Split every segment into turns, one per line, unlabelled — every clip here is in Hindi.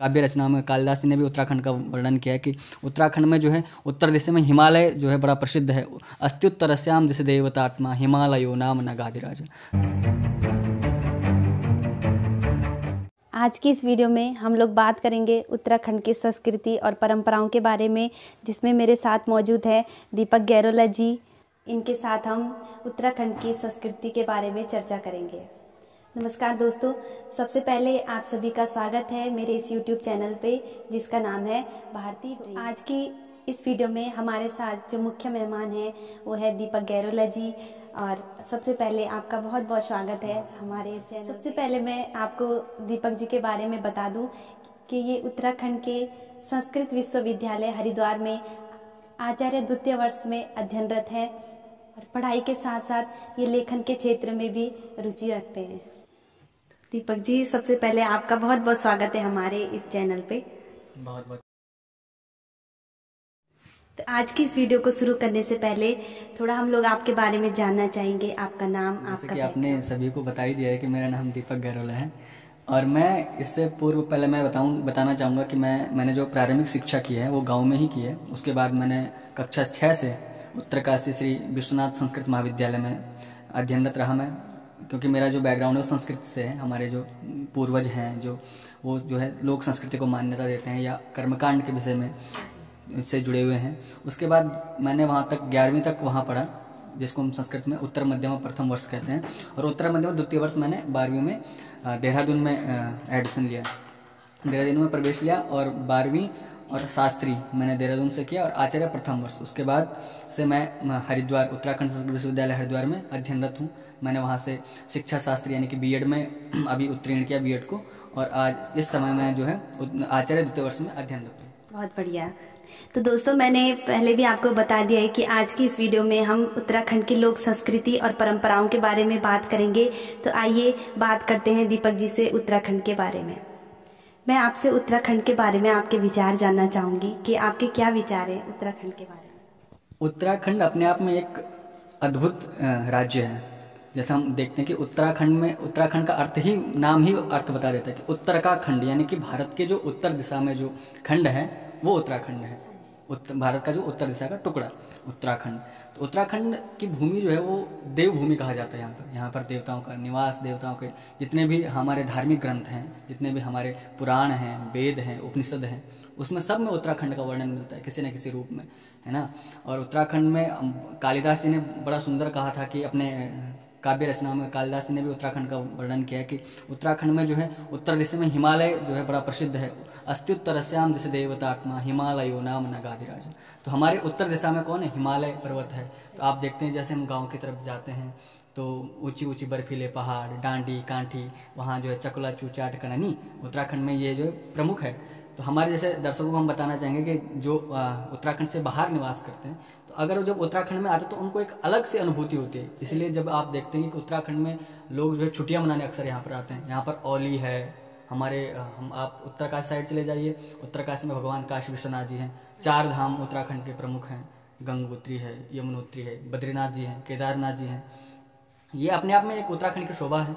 काव्य रचना में कालिदास जी ने भी उत्तराखंड का वर्णन किया है कि उत्तराखंड में जो है उत्तर दिशा में हिमालय जो है बड़ा प्रसिद्ध है। अस्त्युत्तरस्याम दिश देवतात्मा हिमालयो नाम नगाधिराज।
आज की इस वीडियो में हम लोग बात करेंगे उत्तराखंड की संस्कृति और परंपराओं के बारे में, जिसमें मेरे साथ मौजूद है दीपक गैरोला जी। इनके साथ हम उत्तराखंड की संस्कृति के बारे में चर्चा करेंगे। नमस्कार दोस्तों, सबसे पहले आप सभी का स्वागत है मेरे इस YouTube चैनल पे जिसका नाम है भारती। आज की इस वीडियो में हमारे साथ जो मुख्य मेहमान हैं वो है दीपक गैरोला जी। और सबसे पहले आपका बहुत बहुत स्वागत है हमारे इस चैनल। सबसे पहले मैं आपको दीपक जी के बारे में बता दूं कि ये उत्तराखंड के संस्कृत विश्वविद्यालय हरिद्वार में आचार्य द्वितीय वर्ष में अध्ययनरत हैं और पढ़ाई के साथ साथ ये लेखन के क्षेत्र में भी रुचि रखते हैं। दीपक जी, सबसे पहले आपका बहुत बहुत स्वागत है हमारे इस चैनल पे।
बहुत बहुत।
तो आज की इस वीडियो को शुरू करने से पहले थोड़ा हम लोग आपके बारे में जानना चाहेंगे। आपका नाम,
जैसे
आपका
कि आपने सभी को बता ही दिया है कि मेरा नाम दीपक गैरोला है। और मैं इससे पूर्व पहले मैं बताना चाहूँगा कि मैंने जो प्रारंभिक शिक्षा की है वो गांव में ही की है। उसके बाद मैंने कक्षा 6 से उत्तरकाशी श्री विश्वनाथ संस्कृत महाविद्यालय में अध्ययनरत रहा मैं, क्योंकि मेरा जो बैकग्राउंड है वो संस्कृत से है। हमारे जो पूर्वज हैं वो जो है लोक संस्कृति को मान्यता देते हैं या कर्मकांड के विषय में से जुड़े हुए हैं। उसके बाद मैंने वहाँ तक 11वीं तक वहाँ पढ़ा, जिसको हम संस्कृत में उत्तर मध्यमा प्रथम वर्ष कहते हैं। और उत्तर मध्यमा द्वितीय वर्ष मैंने 12वीं में देहरादून में एडमिशन लिया, देहरादून में प्रवेश लिया। और 12वीं और शास्त्री मैंने देहरादून से किया और आचार्य प्रथम वर्ष। उसके बाद से मैं हरिद्वार उत्तराखंड संस्कृत विश्वविद्यालय हरिद्वार में अध्ययनरत हूँ। मैंने वहाँ से शिक्षा शास्त्री यानी कि बीएड में अभी उत्तीर्ण किया बीएड को, और आज इस समय मैं जो है आचार्य द्वितीय वर्ष में अध्ययनरत हूँ।
बहुत बढ़िया। तो दोस्तों, मैंने पहले भी आपको बता दिया है कि आज की इस वीडियो में हम उत्तराखंड की लोक संस्कृति और परंपराओं के बारे में बात करेंगे। तो आइए बात करते हैं दीपक जी से उत्तराखंड के बारे में। मैं आपसे उत्तराखंड के बारे में आपके विचार जानना चाहूँगी कि आपके क्या विचार हैं उत्तराखंड के बारे में।
उत्तराखंड अपने आप में एक अद्भुत राज्य है। जैसा हम देखते हैं कि उत्तराखंड का अर्थ ही, नाम ही अर्थ बता देता है कि उत्तर का खंड, यानी कि भारत के जो उत्तर दिशा में जो खंड है वो उत्तराखंड है। भारत का जो उत्तर दिशा का टुकड़ा उत्तराखंड। तो उत्तराखंड की भूमि जो है वो देवभूमि कहा जाता है। यहाँ पर देवताओं का निवास, देवताओं के जितने भी हमारे धार्मिक ग्रंथ हैं, जितने भी हमारे पुराण हैं, वेद हैं, उपनिषद हैं, उसमें सब में उत्तराखंड का वर्णन मिलता है किसी न किसी रूप में, है ना। और उत्तराखंड में कालिदास जी ने बड़ा सुंदर कहा था कि अपने काव्य रचना में कालिदास जी ने भी उत्तराखंड का वर्णन किया है कि उत्तराखंड में जो है उत्तर दिशा में हिमालय जो है बड़ा प्रसिद्ध है। अस्त्युत्तरस्याम दिश देवतात्मा हिमालयो नाम नगाधिराज। तो हमारे उत्तर दिशा में कौन है? हिमालय पर्वत है। तो आप देखते हैं जैसे हम गांव की तरफ जाते हैं तो ऊंची ऊंची बर्फीले पहाड़, डांडी कांठी, वहाँ जो है चकुला चूचाट कननी, उत्तराखंड में ये जो प्रमुख है। तो हमारे जैसे दर्शकों को हम बताना चाहेंगे कि जो उत्तराखंड से बाहर निवास करते हैं, तो अगर वो जब उत्तराखंड में आते हैं तो उनको एक अलग से अनुभूति होती है। इसलिए जब आप देखते हैं कि उत्तराखंड में लोग जो है छुट्टियां मनाने अक्सर यहाँ पर आते हैं। यहाँ पर औली है आप उत्तरकाशी साइड चले जाइए, उत्तरकाशी में भगवान काशी विश्वनाथ जी हैं। 4 धाम उत्तराखंड के प्रमुख हैं, गंगोत्री है, यमुनोत्री है, बद्रीनाथ जी हैं, केदारनाथ जी हैं। ये अपने आप में एक उत्तराखंड की शोभा है।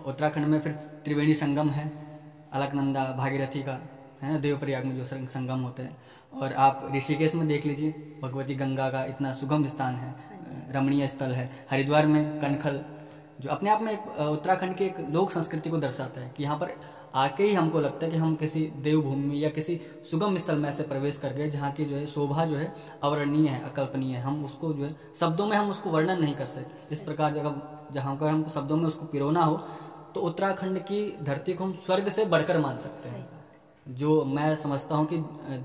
उत्तराखंड में फिर त्रिवेणी संगम है, अलकनंदा भागीरथी का, है ना, देवप्रयाग में जो संगम होते हैं। और आप ऋषिकेश में देख लीजिए, भगवती गंगा का इतना सुगम स्थान है, रमणीय स्थल है। हरिद्वार में कनखल, जो अपने आप में एक उत्तराखंड की एक लोक संस्कृति को दर्शाता है कि यहाँ पर आके ही हमको लगता है कि हम किसी देवभूमि या किसी सुगम स्थल में ऐसे प्रवेश कर गए जहाँ की जो है शोभा जो है अवर्णनीय है, अकल्पनीय है। हम उसको जो है शब्दों में हम उसको वर्णन नहीं कर सकते। इस प्रकार जगह जहाँ पर हमको शब्दों में उसको पिरोना हो तो उत्तराखंड की धरती को हम स्वर्ग से बढ़कर मान सकते हैं। जो मैं समझता हूँ कि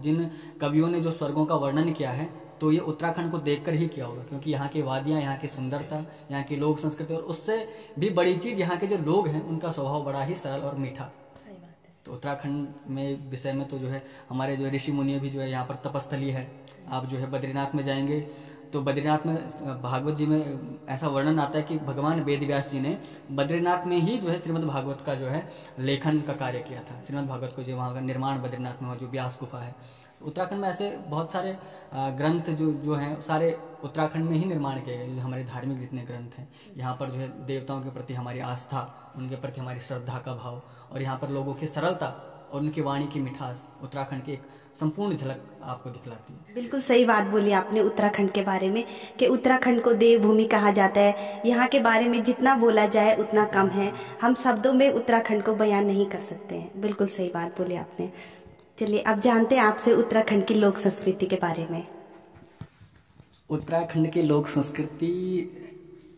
जिन कवियों ने जो स्वर्गों का वर्णन किया है तो ये उत्तराखंड को देखकर ही किया होगा, क्योंकि यहाँ की वादियाँ, यहाँ की सुंदरता, यहाँ की लोक संस्कृति, और उससे भी बड़ी चीज़ यहाँ के जो लोग हैं उनका स्वभाव बड़ा ही सरल और मीठा। तो उत्तराखंड में विषय में तो जो है हमारे जो ऋषि मुनि भी जो है यहाँ पर तपस्थली है। आप जो है बद्रीनाथ में जाएंगे तो बद्रीनाथ में भागवत जी में ऐसा वर्णन आता है कि भगवान वेद व्यास जी ने बद्रीनाथ में ही जो है श्रीमद् भागवत का जो है लेखन का कार्य किया था। श्रीमद् भागवत को जो वहाँ का निर्माण बद्रीनाथ में हुआ, जो व्यास गुफा है। उत्तराखंड में ऐसे बहुत सारे ग्रंथ जो हैं सारे उत्तराखंड में ही निर्माण किए गए। जो हमारे धार्मिक जितने ग्रंथ हैं, यहाँ पर जो है देवताओं के प्रति हमारी आस्था, उनके प्रति हमारी श्रद्धा का भाव, और यहाँ पर लोगों की सरलता और उनकी वाणी की मिठास उत्तराखंड की एक संपूर्ण झलक आपको दिखलाती है।
बिल्कुल सही बात बोली आपने उत्तराखंड के बारे में कि उत्तराखंड को देवभूमि कहा जाता है। यहाँ के बारे में जितना बोला जाए उतना कम है, हम शब्दों में उत्तराखंड को बयान नहीं कर सकते हैं। बिल्कुल सही बात बोली आपने। चलिए अब जानते हैं आपसे उत्तराखंड की लोक संस्कृति के बारे में।
उत्तराखंड की लोक संस्कृति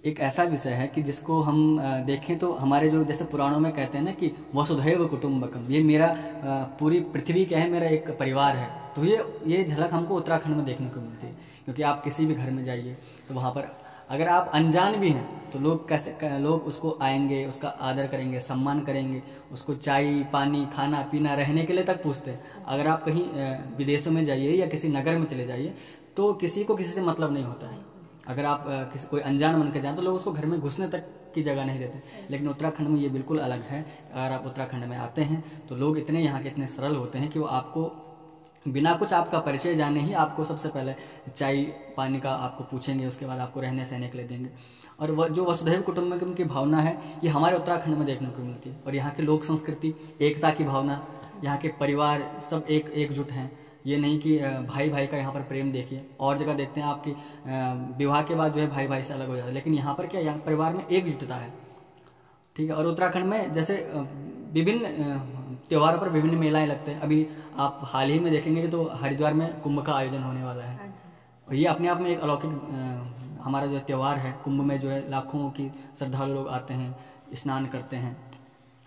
एक ऐसा विषय है कि जिसको हम देखें तो हमारे जो जैसे पुराणों में कहते हैं ना कि वसुधैव कुटुंबकम, ये मेरा पूरी पृथ्वी क्या है, मेरा एक परिवार है। तो ये झलक हमको उत्तराखंड में देखने को मिलती है। क्योंकि आप किसी भी घर में जाइए तो वहाँ पर अगर आप अनजान भी हैं तो लोग उसको आएंगे, उसका आदर करेंगे, सम्मान करेंगे, उसको चाय पानी खाना पीना रहने के लिए तक पूछते हैं। अगर आप कहीं विदेशों में जाइए या किसी नगर में चले जाइए तो किसी को किसी से मतलब नहीं होता है। अगर आप कोई अनजान बन के जाए तो लोग उसको घर में घुसने तक की जगह नहीं देते। लेकिन उत्तराखंड में ये बिल्कुल अलग है। अगर आप उत्तराखंड में आते हैं तो लोग इतने यहाँ के इतने सरल होते हैं कि वो आपको बिना कुछ आपका परिचय जाने ही आपको सबसे पहले चाय पानी का आपको पूछेंगे, उसके बाद आपको रहने सहने के लिए देंगे। और जो वसुधैव कुटुंबकम की भावना है ये हमारे उत्तराखंड में देखने को मिलती है। और यहाँ की लोक संस्कृति, एकता की भावना, यहाँ के परिवार सब एकजुट हैं। ये नहीं कि भाई भाई का यहाँ पर प्रेम देखिए, और जगह देखते हैं आपकी विवाह के बाद जो है भाई भाई से अलग हो जाता है, लेकिन यहाँ पर क्या, यहाँ परिवार में एकजुटता है। ठीक है। और उत्तराखंड में जैसे विभिन्न त्योहारों पर विभिन्न मेलाएं लगते हैं। अभी आप हाल ही में देखेंगे कि तो हरिद्वार में कुंभ का आयोजन होने वाला है। और ये अपने आप में एक अलौकिक हमारा जो त्योहार है। कुंभ में जो है लाखों की श्रद्धालु लोग आते हैं, स्नान करते हैं।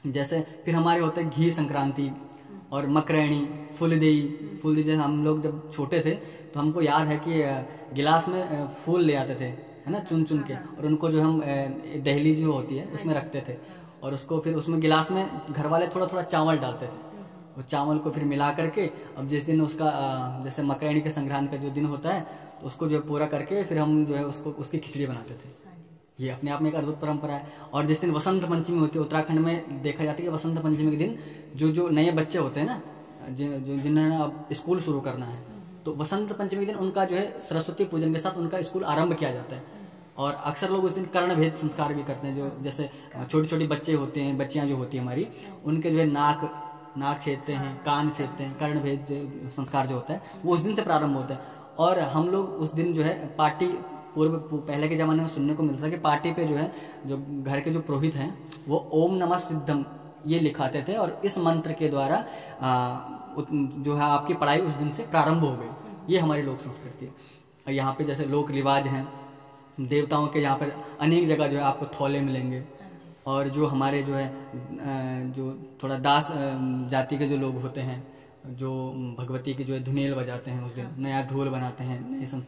जैसे फिर हमारे होते हैं घी संक्रांति और मकरैणी, फूलदेई जैसे हम लोग जब छोटे थे तो हमको याद है कि गिलास में फूल ले आते थे, है ना, चुन चुन के, और उनको जो हम दहली जो होती है उसमें रखते थे। और उसको फिर उसमें गिलास में घर वाले थोड़ा थोड़ा चावल डालते थे। वो चावल को फिर मिला करके अब जिस दिन उसका जैसे मकरैणी के संक्रांति का जो दिन होता है तो उसको जो है पूरा करके फिर हम जो है उसकी खिचड़ी बनाते थे। ये अपने आप में एक अद्भुत परंपरा है। और जिस दिन वसंत पंचमी होती है, उत्तराखंड में देखा जाता है कि वसंत पंचमी के दिन जो नए बच्चे होते हैं ना, जिन्होंने अब स्कूल शुरू करना है, तो वसंत पंचमी के दिन उनका जो है सरस्वती पूजन के साथ उनका स्कूल आरंभ किया जाता है। और अक्सर लोग उस दिन कर्ण भेद संस्कार भी करते हैं। जो जैसे छोटे छोटे बच्चे होते हैं, बच्चियां जो होती है हमारी, उनके जो है नाक छेदते हैं, कान छेदते हैं। कर्ण भेद संस्कार जो होता है वो उस दिन से प्रारंभ होता है। और हम लोग उस दिन जो है पार्टी, पहले के ज़माने में सुनने को मिलता था कि पार्टी पे जो है जो घर के जो पुरोहित हैं वो ओम नमः सिद्धम ये लिखाते थे, और इस मंत्र के द्वारा जो है आपकी पढ़ाई उस दिन से प्रारंभ हो गई। ये हमारी लोक संस्कृति है। यहाँ पे जैसे लोक रिवाज हैं, देवताओं के यहाँ पर अनेक जगह जो है आपको थौले मिलेंगे। और जो हमारे जो है जो थोड़ा दास जाति के जो लोग होते हैं, जो भगवती की जो है धुनेल बजाते हैं, उस दिन नया ढोल बनाते हैं, नए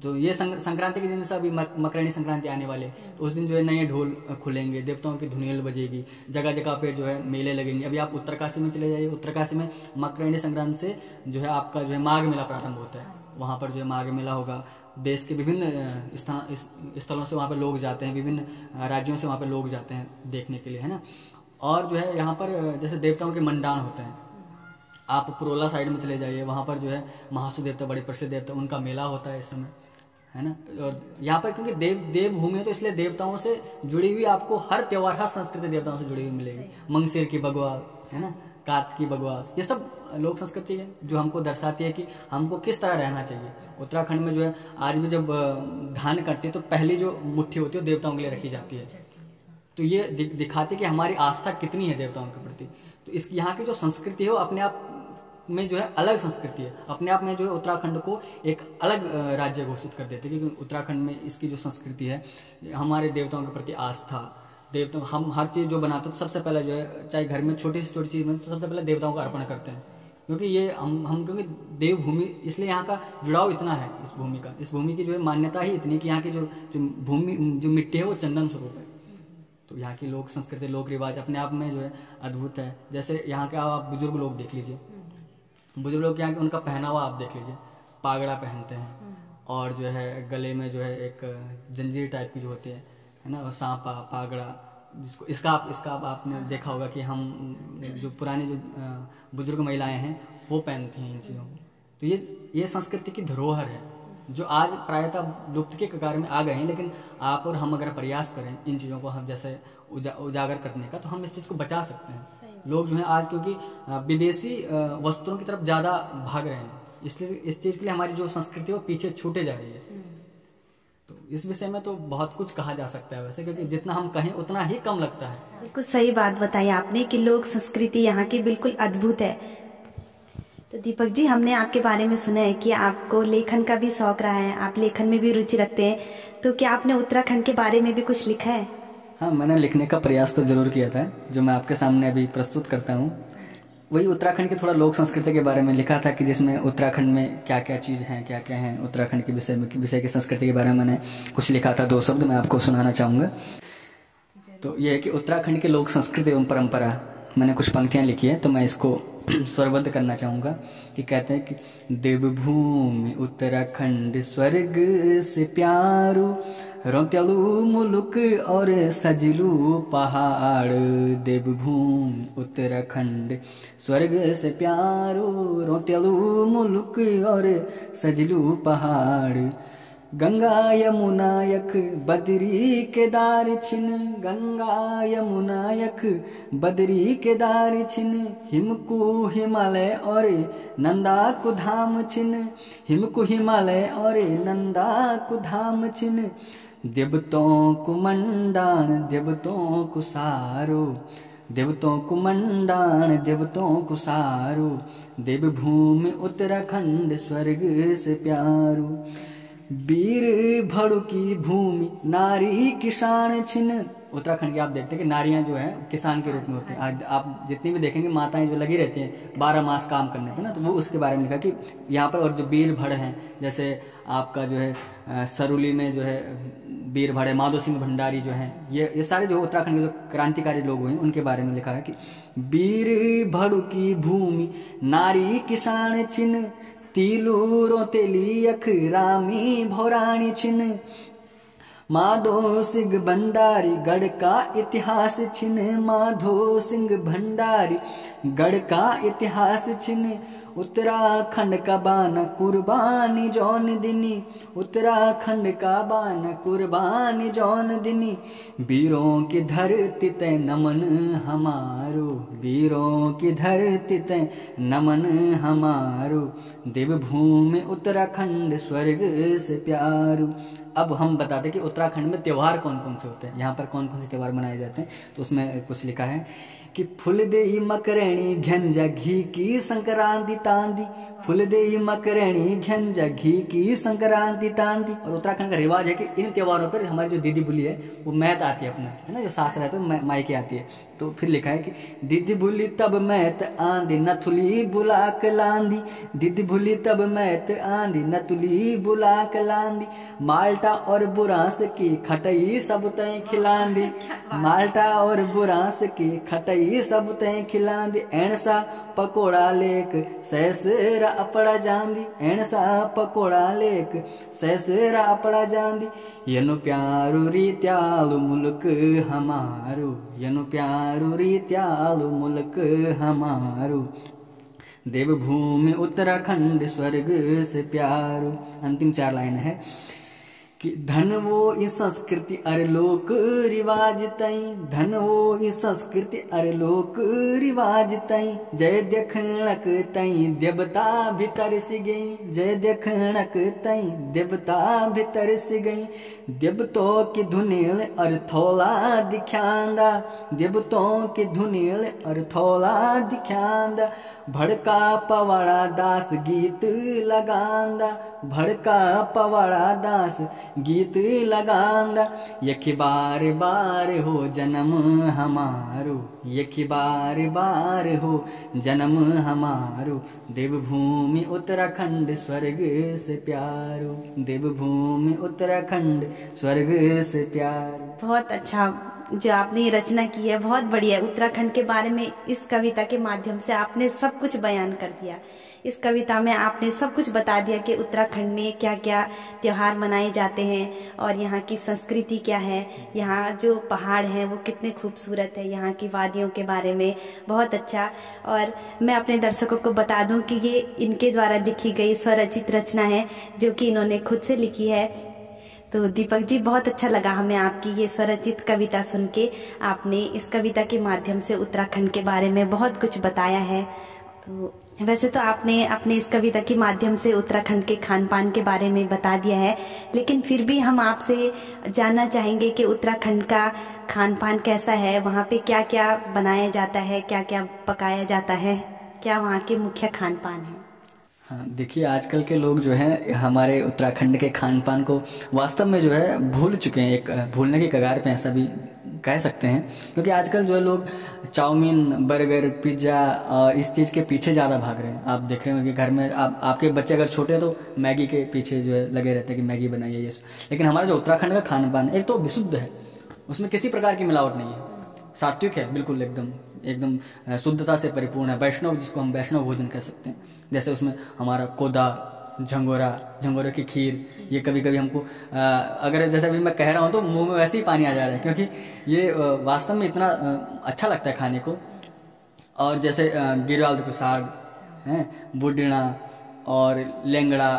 तो ये संक्रांति के दिन से अभी मकरैणी संक्रांति आने वाले, तो उस दिन जो है नए ढोल खुलेंगे, देवताओं की धुनेल बजेगी, जगह जगह पे जो है मेले लगेंगे। अभी आप उत्तरकाशी में चले जाइए, उत्तरकाशी में मकरैणी संक्रांति से जो है आपका जो है माघ मेला प्रारंभ होता है। वहाँ पर जो है माघ मेला होगा। देश के विभिन्न स्थलों से वहाँ पर लोग जाते हैं, विभिन्न राज्यों से वहाँ पर लोग जाते हैं देखने के लिए, है ना। और जो है यहाँ पर जैसे देवताओं के मंडान होते हैं। आप पुरोला साइड में चले जाइए, वहाँ पर जो है महासु देवता बड़े प्रसिद्ध देवता, उनका मेला होता है इस समय, है ना। और यहाँ पर क्योंकि देवभूमि है तो इसलिए देवताओं से जुड़ी हुई आपको हर त्योहार, हर संस्कृति देवताओं से जुड़ी हुई मिलेगी। मंगसिर की बगवा, है ना, कार्त की बगवा, ये सब लोक संस्कृति है जो हमको दर्शाती है कि हमको किस तरह रहना चाहिए। उत्तराखंड में जो है आज भी जब धान कटती है तो पहली जो मुट्ठी होती है वो देवताओं के लिए रखी जाती है। तो ये दिखाती है कि हमारी आस्था कितनी है देवताओं के प्रति। तो इस यहाँ की जो संस्कृति है वो अपने आप में जो है अलग संस्कृति है, अपने आप में जो है उत्तराखंड को एक अलग राज्य घोषित कर देते हैं। क्योंकि उत्तराखंड में इसकी जो संस्कृति है, हमारे देवताओं के प्रति आस्था, देवताओं, हम हर चीज़ जो बनाते हैं तो सबसे पहले जो है चाहे घर में छोटी से छोटी चीज़ में सबसे पहले देवताओं का अर्पण करते हैं। क्योंकि ये हम क्योंकि देवभूमि, इसलिए यहाँ का जुड़ाव इतना है इस भूमि का, इस भूमि की जो है मान्यता ही इतनी कि यहाँ की जो भूमि जो मिट्टी है वो चंदन स्वरूप है। तो यहाँ की लोक संस्कृति, लोक रिवाज अपने आप में जो है अद्भुत है। जैसे यहाँ के आप बुजुर्ग लोग देख लीजिए, बुजुर्ग लोग यहाँ उनका पहनावा आप देख लीजिए, पागड़ा पहनते हैं और जो है गले में जो है एक जंजीर टाइप की जो होती है ना, सांपा पागड़ा, जिसको इसका आपने देखा होगा कि हम जो पुरानी जो बुजुर्ग महिलाएं हैं वो पहनती हैं इन चीज़ों को। तो ये संस्कृति की धरोहर है जो आज प्रायतः लुप्त के कगार में आ गए हैं, लेकिन आप और हम अगर प्रयास करें इन चीज़ों को हम जैसे उजागर करने का, तो हम इस चीज़ को बचा सकते हैं। लोग जो हैं आज क्योंकि विदेशी वस्त्रों की तरफ ज़्यादा भाग रहे हैं, इसलिए इस चीज़ के लिए हमारी जो संस्कृति है वो पीछे छूटे जा रही है। तो इस विषय में तो बहुत कुछ कहा जा सकता है वैसे, क्योंकि जितना हम कहें उतना ही कम लगता है।
बिल्कुल सही बात बताई आपने कि लोक संस्कृति यहाँ की बिल्कुल अद्भुत है। तो दीपक जी, हमने आपके बारे में सुना है कि आपको लेखन का भी शौक रहा है, आप लेखन में भी रुचि रखते हैं, तो क्या आपने उत्तराखंड के बारे में भी कुछ लिखा है?
हाँ, मैंने लिखने का प्रयास तो जरूर किया था, जो मैं आपके सामने अभी प्रस्तुत करता हूँ। वही उत्तराखंड की थोड़ा लोक संस्कृति के बारे में लिखा था, कि जिसमें उत्तराखंड में क्या क्या चीज़ हैं, क्या क्या हैं उत्तराखंड के विषय की संस्कृति के बारे में मैंने कुछ लिखा था। 2 शब्द मैं आपको सुनाना चाहूँगा। तो ये है कि उत्तराखंड की लोक संस्कृति एवं परंपरा, मैंने कुछ पंक्तियाँ लिखी है, तो मैं इसको स्वरबद्ध करना चाहूँगा। कि कहते हैं कि देवभूमि उत्तराखंड स्वर्ग से प्यारू, रौत्यलू मुलुक और सजलू पहाड़। देवभूमि उत्तराखंड स्वर्ग से प्यारू, रौत्यलू मुलुक और सजलू पहाड़। गंगा यमुना यख बदरी केदार छिन, गंगा यमुना यख बदरी केदार छिन। हिमकु हिमालय और नंदा कु धाम छिन, हिमकु हिमालय और नंदा कु धाम छिन। देवतों को मंडाण देवतों को सारो, देवतों को मंडाण देवतों को सारो। देवभूमि उत्तराखंड स्वर्ग से प्यारू। वीर भड़ु की भूमि नारी किसान छिन। उत्तराखंड की आप देखते हैं कि नारियां जो है किसान के रूप में होती हैं। आज आप जितनी भी देखेंगे माताएं जो लगी रहती हैं 12 मास काम करने पे ना, तो वो उसके बारे में लिखा कि यहाँ पर। और जो वीर भड़ हैं, जैसे आपका जो है सरुली में जो है वीर भड़ है, माधो सिंह भंडारी जो हैं, ये सारे जो उत्तराखंड के जो क्रांतिकारी लोग हुए उनके बारे में लिखा है कि वीर भड़ु की भूमि नारी किसान छिन। तीलू रोतेली यख रामी भौराणी छिन। माधो सिंह भंडारी गढ़ का इतिहास छिन, माधो सिंह भंडारी गढ़ का इतिहास छिन। उत्तराखंड का बाना कुर्बानी जौन दिनी, उत्तराखंड का बाना कुर्बानी जौन दिनी। वीरों की धरती तय नमन हमारो, वीरों की धरती तय नमन हमारो। देवभूमि उत्तराखंड स्वर्ग से प्यारू। अब हम बताते कि उत्तराखंड में त्योहार कौन कौन से होते हैं, यहाँ पर कौन कौन से त्योहार मनाए जाते हैं। तो उसमें कुछ लिखा है कि फुल देई मकरैणी घंजा घी की संक्रांति तांदी, फुल देई मकरैणी घंजा घी की संक्रांति तांदी। और उत्तराखंड का रिवाज है कि इन त्योहारों पर हमारी जो दीदी बुली है वो मैत आती है अपना, है ना, जो सास रहते हैं मायके आती है। तो फिर लिखा है कि दीदी बुली तब मैत आंदी नथुली बुलाक लांदी, दीदी बुली तब मैत आंदी नथुली बुलाक लांदी। माल्टा और बुरांस की खटई सब तय खिलांदी, माल्टा और बुरांस की खटई सब तय खिलांदी। एणसा पकोड़ा लेक सैसरा अपड़ा जांदी, एणसा पकोड़ा लेक सैसरा अपड़ा जांदी। यनु प्यारू रीत्यालु मुल्क हमारू, यनु प्यारू रीत्यालु मुल्क हमारू। देवभूमि उत्तराखंड स्वर्ग से प्यारू। अंतिम 4 लाइन है कि धन वो इस संस्कृति अरे लोक रिवाज तई, धन वो इस संस्कृति अरे लोक रिवाज तई। जय देखणक तई देवता भीतर से गई, जय देखणक तई देवता भीतर से गई। देवतों की धुनील अर्थोला दिख्यांदा, देवतों की धुनील अर्थोला दिख्यांदा। भड़का पवाड़ा दास गीत लगांदा, भड़का पवाड़ा दास गीत लगांदा। यखी बार बार हो जन्म हमारो, यखी बार बार हो जन्म हमारो। देवभूमि उत्तराखंड स्वर्ग से प्यारो, देवभूमि उत्तराखंड स्वर्ग से प्यारो।
बहुत अच्छा जो आपने ये रचना की है बहुत बढ़िया है। उत्तराखंड के बारे में इस कविता के माध्यम से आपने सब कुछ बयान कर दिया। इस कविता में आपने सब कुछ बता दिया कि उत्तराखंड में क्या क्या त्योहार मनाए जाते हैं और यहाँ की संस्कृति क्या है, यहाँ जो पहाड़ हैं वो कितने खूबसूरत है, यहाँ की वादियों के बारे में बहुत अच्छा। और मैं अपने दर्शकों को बता दूं कि ये इनके द्वारा लिखी गई स्वरचित रचना है जो कि इन्होंने खुद से लिखी है। तो दीपक जी बहुत अच्छा लगा हमें आपकी ये स्वरचित कविता सुन के। आपने इस कविता के माध्यम से उत्तराखंड के बारे में बहुत कुछ बताया है। तो वैसे तो आपने अपने इस कविता के माध्यम से उत्तराखंड के खान पान के बारे में बता दिया है, लेकिन फिर भी हम आपसे जानना चाहेंगे कि उत्तराखंड का खान पान कैसा है, वहाँ पे क्या क्या बनाया जाता है, क्या क्या पकाया जाता है, क्या वहाँ के मुख्य खान पान है।
हाँ, देखिए आजकल के लोग जो है हमारे उत्तराखंड के खान पान को वास्तव में जो है भूल चुके हैं, एक भूलने की कगार पे ऐसा भी कह सकते हैं। क्योंकि आजकल जो है लोग चाउमीन, बर्गर, पिज्ज़ा और इस चीज़ के पीछे ज़्यादा भाग रहे हैं। आप देख रहे होंगे घर में आपके बच्चे अगर छोटे हैं तो मैगी के पीछे जो है लगे रहते हैं कि मैगी बनाइए ये। लेकिन हमारा जो उत्तराखंड का खान पान एक तो विशुद्ध है, उसमें किसी प्रकार की मिलावट नहीं है, सात्विक है, बिल्कुल एकदम शुद्धता से परिपूर्ण है। वैष्णव, जिसको हम वैष्णव भोजन कह सकते हैं। जैसे उसमें हमारा कोदा, झंगोरा की खीर, ये कभी कभी हमको अगर जैसे अभी मैं कह रहा हूँ तो मुंह में वैसे ही पानी आ जा रहा है, क्योंकि ये वास्तव में इतना अच्छा लगता है खाने को। और जैसे गिरवाल को साग है, बुडिना और लेंगड़ा,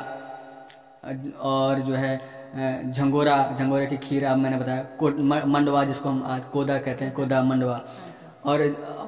और जो है झंगोरा की खीर, आप मैंने बताया, मंडवा जिसको हम आज कोदा कहते हैं, कोदा मंडवा। और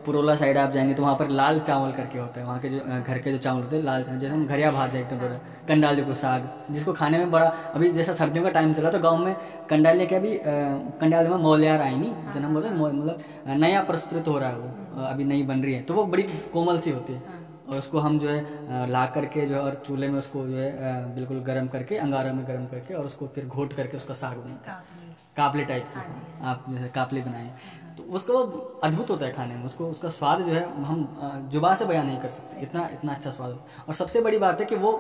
पुरोला साइड आप जाएंगे तो वहाँ पर लाल चावल करके होता है, वहाँ के जो घर के जो चावल होते हैं लाल चावल, जैसे हम घरिया भात एकदम पूरा कंडाल जो साग, जिसको खाने में बड़ा, अभी जैसा सर्दियों का टाइम चला तो गांव में कंडाल लेके अभी कंडाल में मौलियार आई नहीं, जब हम बोलते हैं मतलब नया प्रस्तुत हो रहा है, वो अभी नई बन रही है, तो वो बड़ी कोमल सी होती है। और उसको हम जो है ला करके जो है और चूल्हे में उसको जो है बिल्कुल गर्म करके, अंगारा में गर्म करके, और उसको फिर घोट करके उसका साग बनाते हैं, कापले टाइप की, आप जैसे कापले बनाए तो उसका वो अद्भुत होता है खाने में। उसका स्वाद जो है हम जुबान से बयान नहीं कर सकते, इतना अच्छा स्वाद होता है। और सबसे बड़ी बात है कि वो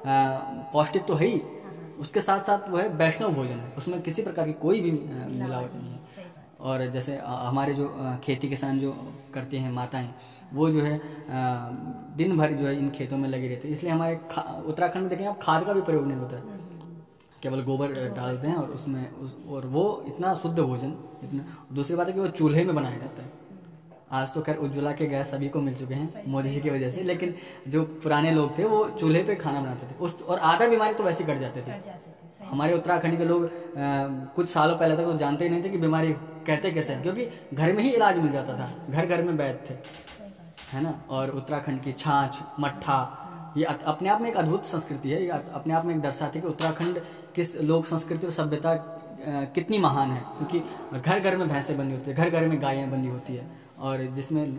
पौष्टिक तो है ही, उसके साथ साथ वो है वैष्णव भोजन है, उसमें किसी प्रकार की कोई भी मिलावट नहीं है। और जैसे हमारे जो खेती किसान जो करते हैं माताएं, वो जो है दिन भर जो है इन खेतों में लगे रहते हैं। इसलिए हमारे उत्तराखंड में देखें आप, खाद का भी प्रयोग नहीं होता है, केवल गोबर डालते हैं और उसमें और वो इतना शुद्ध भोजन, इतना। दूसरी बात है कि वो चूल्हे में बनाया जाता है। आज तो खैर उज्ज्वला के गैस सभी को मिल चुके हैं मोदी जी की वजह से, लेकिन जो पुराने लोग थे वो चूल्हे पे खाना बनाते थे, और आधा बीमारी तो वैसे कट जाते थे। हमारे उत्तराखंड के लोग कुछ सालों पहले तक वो जानते ही नहीं थे कि बीमारी कहते कैसे हैं, क्योंकि घर में ही इलाज मिल जाता था, घर घर में वैद्य थे, है ना। और उत्तराखंड की छाछ, मट्ठा, ये अपने आप में एक अद्भुत संस्कृति है। ये अपने आप में एक दर्शाती है कि उत्तराखंड किस लोक संस्कृति और सभ्यता कितनी महान है, क्योंकि घर घर में भैंसें बंधी होती है, घर घर में गायें बंधी होती है, और जिसमें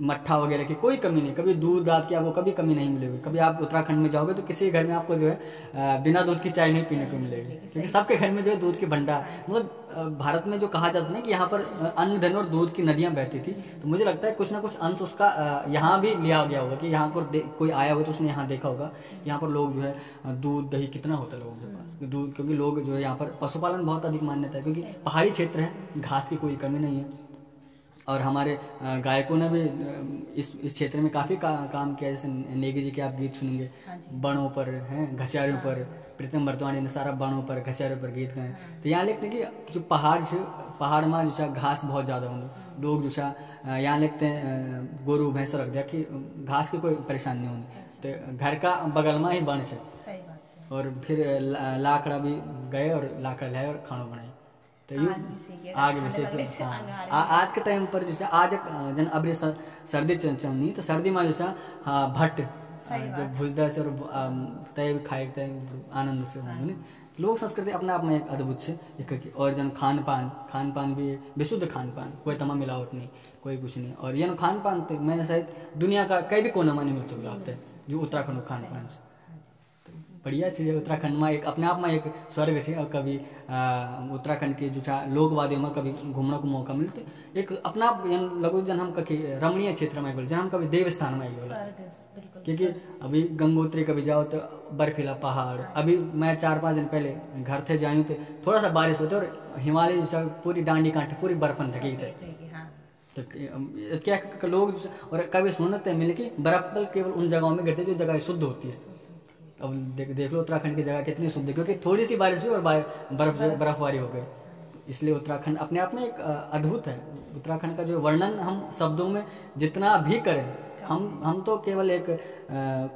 मट्ठा वगैरह की कोई कमी नहीं, कभी दूध दाद की आपको कभी कमी नहीं मिलेगी। कभी आप उत्तराखंड में जाओगे तो किसी घर में आपको जो है बिना दूध की चाय नहीं पीने को मिलेगी, क्योंकि सबके घर में जो है दूध की भंडार, मतलब भारत में जो कहा जाता है कि यहाँ पर अन्न, धन और दूध की नदियाँ बहती थी, तो मुझे लगता है कुछ ना कुछ अंश उसका यहाँ भी लिया गया होगा, कि यहाँ पर कोई आया होगा तो उसने यहाँ देखा होगा यहाँ पर लोग जो है दूध दही कितना होता है लोगों के पास, दूध, क्योंकि लोग जो है यहाँ पर पशुपालन बहुत अधिक मान्यता है, क्योंकि पहाड़ी क्षेत्र है, घास की कोई कमी नहीं है। और हमारे गायकों ने भी इस क्षेत्र में काफ़ी काम किया, जैसे नेगी जी के आप गीत सुनेंगे, बाणों पर हैं, घसियारों पर, प्रीतम बर्तवानी ने सारा बाणों पर घसियारों पर गीत गाए। तो यहाँ लिखते हैं कि जो पहाड़ में जो घास बहुत ज़्यादा होंगे, लोग जो यहाँ लिखते हैं गोरू भैंस रख दिया कि घास की कोई परेशानी नहीं होगी, तो घर का बगल में ही बन से, और फिर लाकड़ा भी गए और लाकड़ा लाए और खाना बनाए, तो आग विषय आज के टाइम पर जो आज जन अब सर्दी चलनी, तो सर्दी में जो भट्ट जो भुजदा से और तय खाए तय आनंद से होंगे। लोक संस्कृति अपने आप में एक अद्भुत है। और जन खान पान भी विशुद्ध खान पान, कोई तमाम मिलावट नहीं, कोई कुछ नहीं। और ये खान पान तो मैं शायद दुनिया का कई भी कोना में नहीं मिल सकता आपको जो उत्तराखंड खान पान से। बढ़िया चीज़ है। उत्तराखंड में एक अपने आप में एक स्वर्ग है। और कभी उत्तराखंड के जो लोकवादियों में कभी घूमने को मौका मिले तो एक अपना लगो जन हम कभी रमणीय क्षेत्र में बोले, जन हम कभी देव स्थान में बोले, क्योंकि अभी गंगोत्री कभी जाओ तो बर्फीला पहाड़। अभी मैं 4-5 दिन पहले घर थे जायूँ तो थोड़ा सा बारिश होती और हिमालय जो पूरी डांडी कांटे पूरी बर्फन ढकी थे। तो क्या लोग और कभी सुनते मिले कि बर्फ केवल उन जगहों में गिरते जो जगह शुद्ध होती है। अब देख लो उत्तराखंड की जगह कितनी शुद्ध है, क्योंकि थोड़ी सी बारिश हुई और बर्फबारी हो गई। इसलिए उत्तराखंड अपने आप में एक अद्भुत है। उत्तराखंड का जो वर्णन हम शब्दों में जितना भी करें, हम तो केवल एक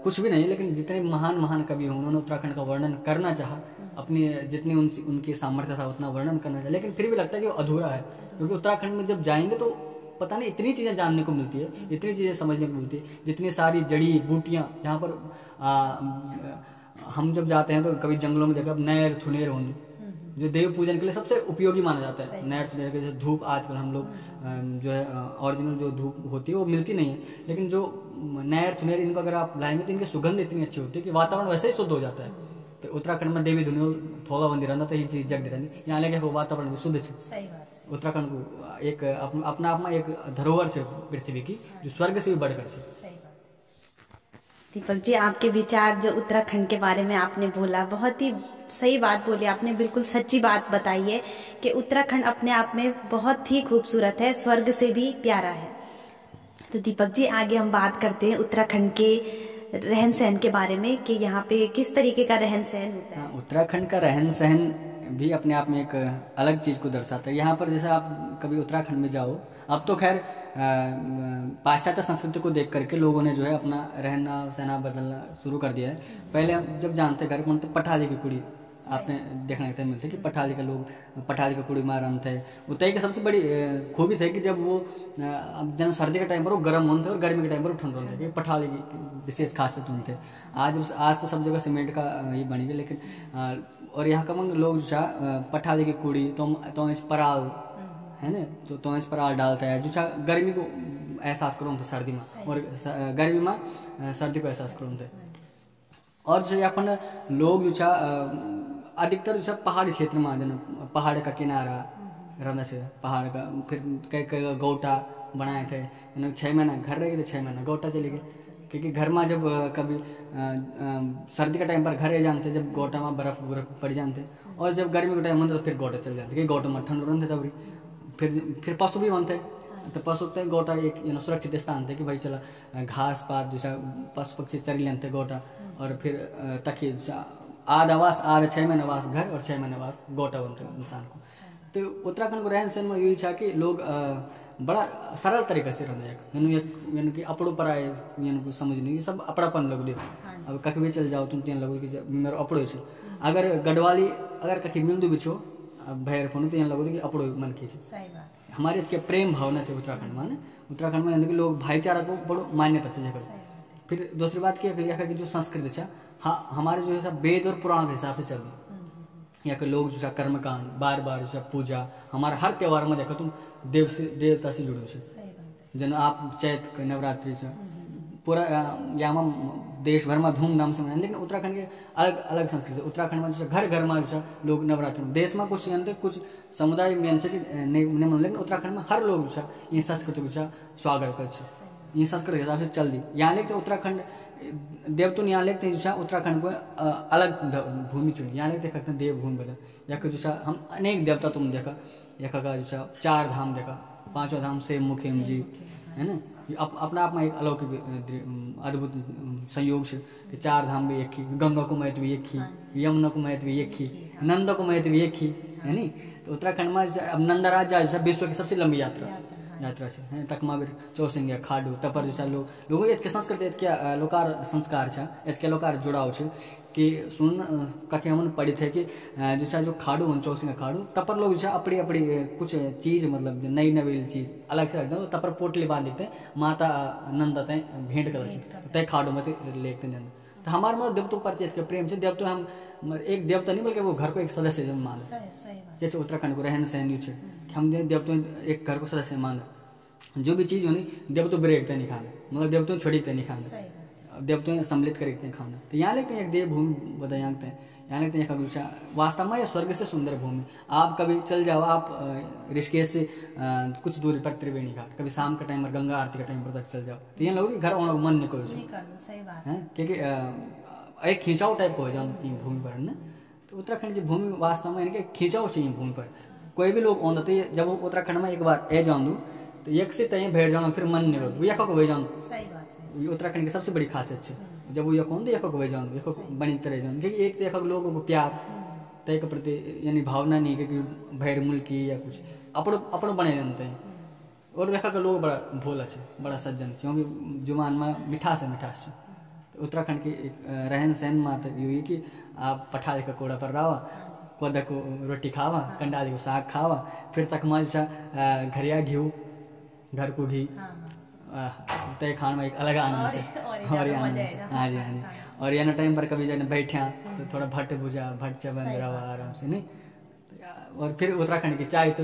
कुछ भी नहीं, लेकिन जितने महान कवि हों उन्होंने उत्तराखंड का वर्णन करना चाहा, अपनी जितनी उनकी सामर्थ्य था उतना वर्णन करना चाहा, लेकिन फिर भी लगता है कि वो अधूरा है। क्योंकि उत्तराखंड में जब जाएंगे तो पता नहीं इतनी चीज़ें जानने को मिलती है, इतनी चीज़ें समझने को मिलती है, जितनी सारी जड़ी बूटियाँ यहाँ पर हम जब जाते हैं तो कभी जंगलों में देखा नहर थुनेर होने जो देव पूजन के लिए सबसे उपयोगी माना जाता है। नहर थुनेर के जैसे धूप आजकल हम लोग जो है ओरिजिनल जो धूप होती है वो मिलती नहीं है, लेकिन जो नहर थुनेर इनको अगर आप लाएंगे तो इनकी सुगंध इतनी अच्छी होती है कि वातावरण वैसे ही शुद्ध हो जाता है। तो उत्तराखंड में देवी धुनो थोड़ा बंदी रहना तो ये चीज़ जग रहती यहाँ लेके वो वातावरण भी शुद्ध है। उत्तराखंड को एक अपना आप में एक धरोहर से पृथ्वी की जो स्वर्ग से भी बढ़कर से।
दीपक जी, आपके विचार जो उत्तराखंड के बारे में आपने बोला, बहुत ही सही बात बोली आपने, बिल्कुल सच्ची बात बताई है कि उत्तराखंड अपने आप में बहुत ही खूबसूरत है, स्वर्ग से भी प्यारा है। तो दीपक जी, आगे हम बात करते हैं उत्तराखंड के रहन सहन के बारे में कि यहाँ पे किस तरीके का रहन सहन होता है।
उत्तराखंड का रहन सहन भी अपने आप में एक अलग चीज़ को दर्शाता है। यहाँ पर जैसे आप कभी उत्तराखंड में जाओ, अब तो खैर पाश्चात्य संस्कृति को देख करके लोगों ने जो है अपना रहना सहना बदलना शुरू कर दिया है। पहले हम जब जानते घर कौन तो पठाली की कुड़ी आपने देखने के मिलते कि पठाली के लोग पठाली की कुड़ी मारन थे। उतई की सबसे बड़ी खूबी थे कि जब वो जब सर्दी के टाइम पर वो गर्म होते और गर्मी के टाइम पर वो ठंड होते कि पठाली की विशेष खासियत होते। आज तो सब जगह सीमेंट का ही बनी गई, लेकिन और यहाँ का लोग जो पठाली की कुड़ी तो इस पराल है ना, तो इस पराल डालता है जो गर्मी को एहसास करो थे सर्दी में, और गर्मी में सर्दी को एहसास करो थे। और जो अपन लोग जो अधिकतर जो पहाड़ी क्षेत्र में जन पहाड़ का किनारा रहने से पहाड़ का फिर कई गोटा बनाए थे। 6 महीना घर रह गए तो 6 महीना गोटा चले गए, क्योंकि घर में जब कभी सर्दी के टाइम पर घर जानते जब गोटा में बर्फ पड़ जानते, और जब गर्मी के टाइम बनते तो फिर गोटा चल जाते कि गोटा में ठंड रहते तब फिर पशु भी बनते। तो पशु गोटा एक सुरक्षित स्थान थे कि भाई चला घास पात जो पशु पक्षी चरी लेते गोटा, और फिर तकी आध आवास 6 महीने आवास घर और 6 महीने आवास गोटा बनते इंसान को। तो उत्तराखंड को रहन सहन में यही था कि लोग बड़ा सरल तरीके से रहने यानी कि अपड़ो पर आए यानी समझ नहीं सब अपड़ापन लोग अब कहीं भी चल जाओ तुम तीन लोगों की मेरा अपड़ो है। अगर गढ़वाली अगर कहीं मिलदू बिछो भैर फोन तो यहाँ लगो कि अपड़ो मन की हमारे के प्रेम भावना है उत्तराखंड में। उत्तराखंड में यानी कि लोग भाईचारा को बड़ो मान्यता है जगह। फिर दूसरी बात क्या है यहाँ की जो संस्कृति है, हाँ हमारे जो है वेद और पुराण के हिसाब से चल रही। यहाँ के लोग जो कर्मकांड बार बार जो पूजा हमारा हर त्यौहार में देखो तुम देवता से जुड़े से जन आप चैत नवरात्रि से पूरा यहाँ देश भर में धूमधाम से मनाए। लेकिन उत्तराखंड के अलग अलग संस्कृति। उत्तराखंड में जो घर में जो लोग नवरात्रि देश में कुछ कुछ समुदाय में नहीं मन, लेकिन उत्तराखंड में हर लोग जो ये संस्कृति को स्वागत कर संस्कृति के हिसाब से चल दी। यहाँ लेते उत्तराखंड देवतुन यहाँ लेते जो उत्तराखंड को अलग भूमि चुनी। यहाँ लेते कहते हैं देवभूमि बदल या जो हम अनेक देवता तुम देखा यहाँ का जो 4 धाम देखा, 5वां धाम से मुखेम जी है ना, अपना आप में एक अलौकिक अद्भुत संयोग से 4 धाम भी एक ही, गंगा को महत्व भी एक ही, यमुना को महत्व भी एक ही, नंदा को महत्व भी एक ही है नी। तो उत्तराखंड में अब नंदराज जो विश्व की सबसे लंबी यात्रा से है तकमावीर चौसिंग खाडू तपर जो लोग इसके संस्कृति इसके लोकार संस्कार है इसके लोकार जुड़ाव है कि सुन कखे हम पढ़ी थे कि जो खाडू हो चौसिंग खाडू तपर लोग जो अपनी अपनी कुछ चीज़ मतलब नई नवीन चीज़ अलग से रखते हैं। तपर पोटली बांध देते हैं माता नंदा तय भेंट कर तय खाडू में लेते हैं। तो हमारे मतलब देवतों पर के प्रेम से देवतो हम एक देवता नहीं बल्कि वो घर को एक सदस्य मान जैसे उत्तराखंड को रहन सहन यू हम देवतो एक घर को सदस्य मान जो भी चीज़ होनी देवतो ब्रेक नहीं खाने मतलब देवतो छोड़ी नहीं खाने देवताओं सम्मिलित करते हैं खाना। तो यहाँ लिखते हैं एक देवभूमि बता यहाँ लिखते हैं वास्तव में यह स्वर्ग से सुंदर भूमि। आप कभी चल जाओ, आप ऋषिकेश से कुछ दूरी पर त्रिवेणी घाट, कभी शाम का टाइम और गंगा आरती का टाइम पर तक चल जाओ, तो यहाँ लोग घर आने मन नहीं करो,
सही बात
है क्योंकि एक खिंचाव टाइप का हो जाओ भूमि पर ना। तो उत्तराखंड की भूमि वास्तव में यानी खिंचाव चाहिए भूमि पर। कोई भी लोग आते तो जब वो उत्तराखंड में एक बार ए जाऊँ तो एक से तय भेड़ जाना फिर मन नहीं करो यको हो जाऊँ। ये उत्तराखंड की सबसे बड़ी खासियत है। जब वो यको तो यको हो जाऊँ, यको बनी तरह जाऊँ, क्योंकि एक तो यको लोगों को प्यार तय के प्रति यानी भावना नहीं क्योंकि भैर मुल्की या कुछ अपनों बने जानते हैं। और यका के लोग बड़ा भोला से बड़ा सज्जन क्योंकि जुबान में मिठास है मिठास से। तो उत्तराखंड की रहन सहन में तो यू कि आप पठारे का कोड़ा पर रहा, कोदा को रोटी खावा, कंडाली को साग खावा, फिर तक मजा घरिया घी घर को घी तय खाने में एक अलग आनंद है। और हाँ जी हाँ जी। और यहाँ टाइम पर कभी जाने बैठे तो थोड़ा भट्ट भुजा भट्ट चबंद रहा आराम से नहीं। और फिर उत्तराखंड की चाय तो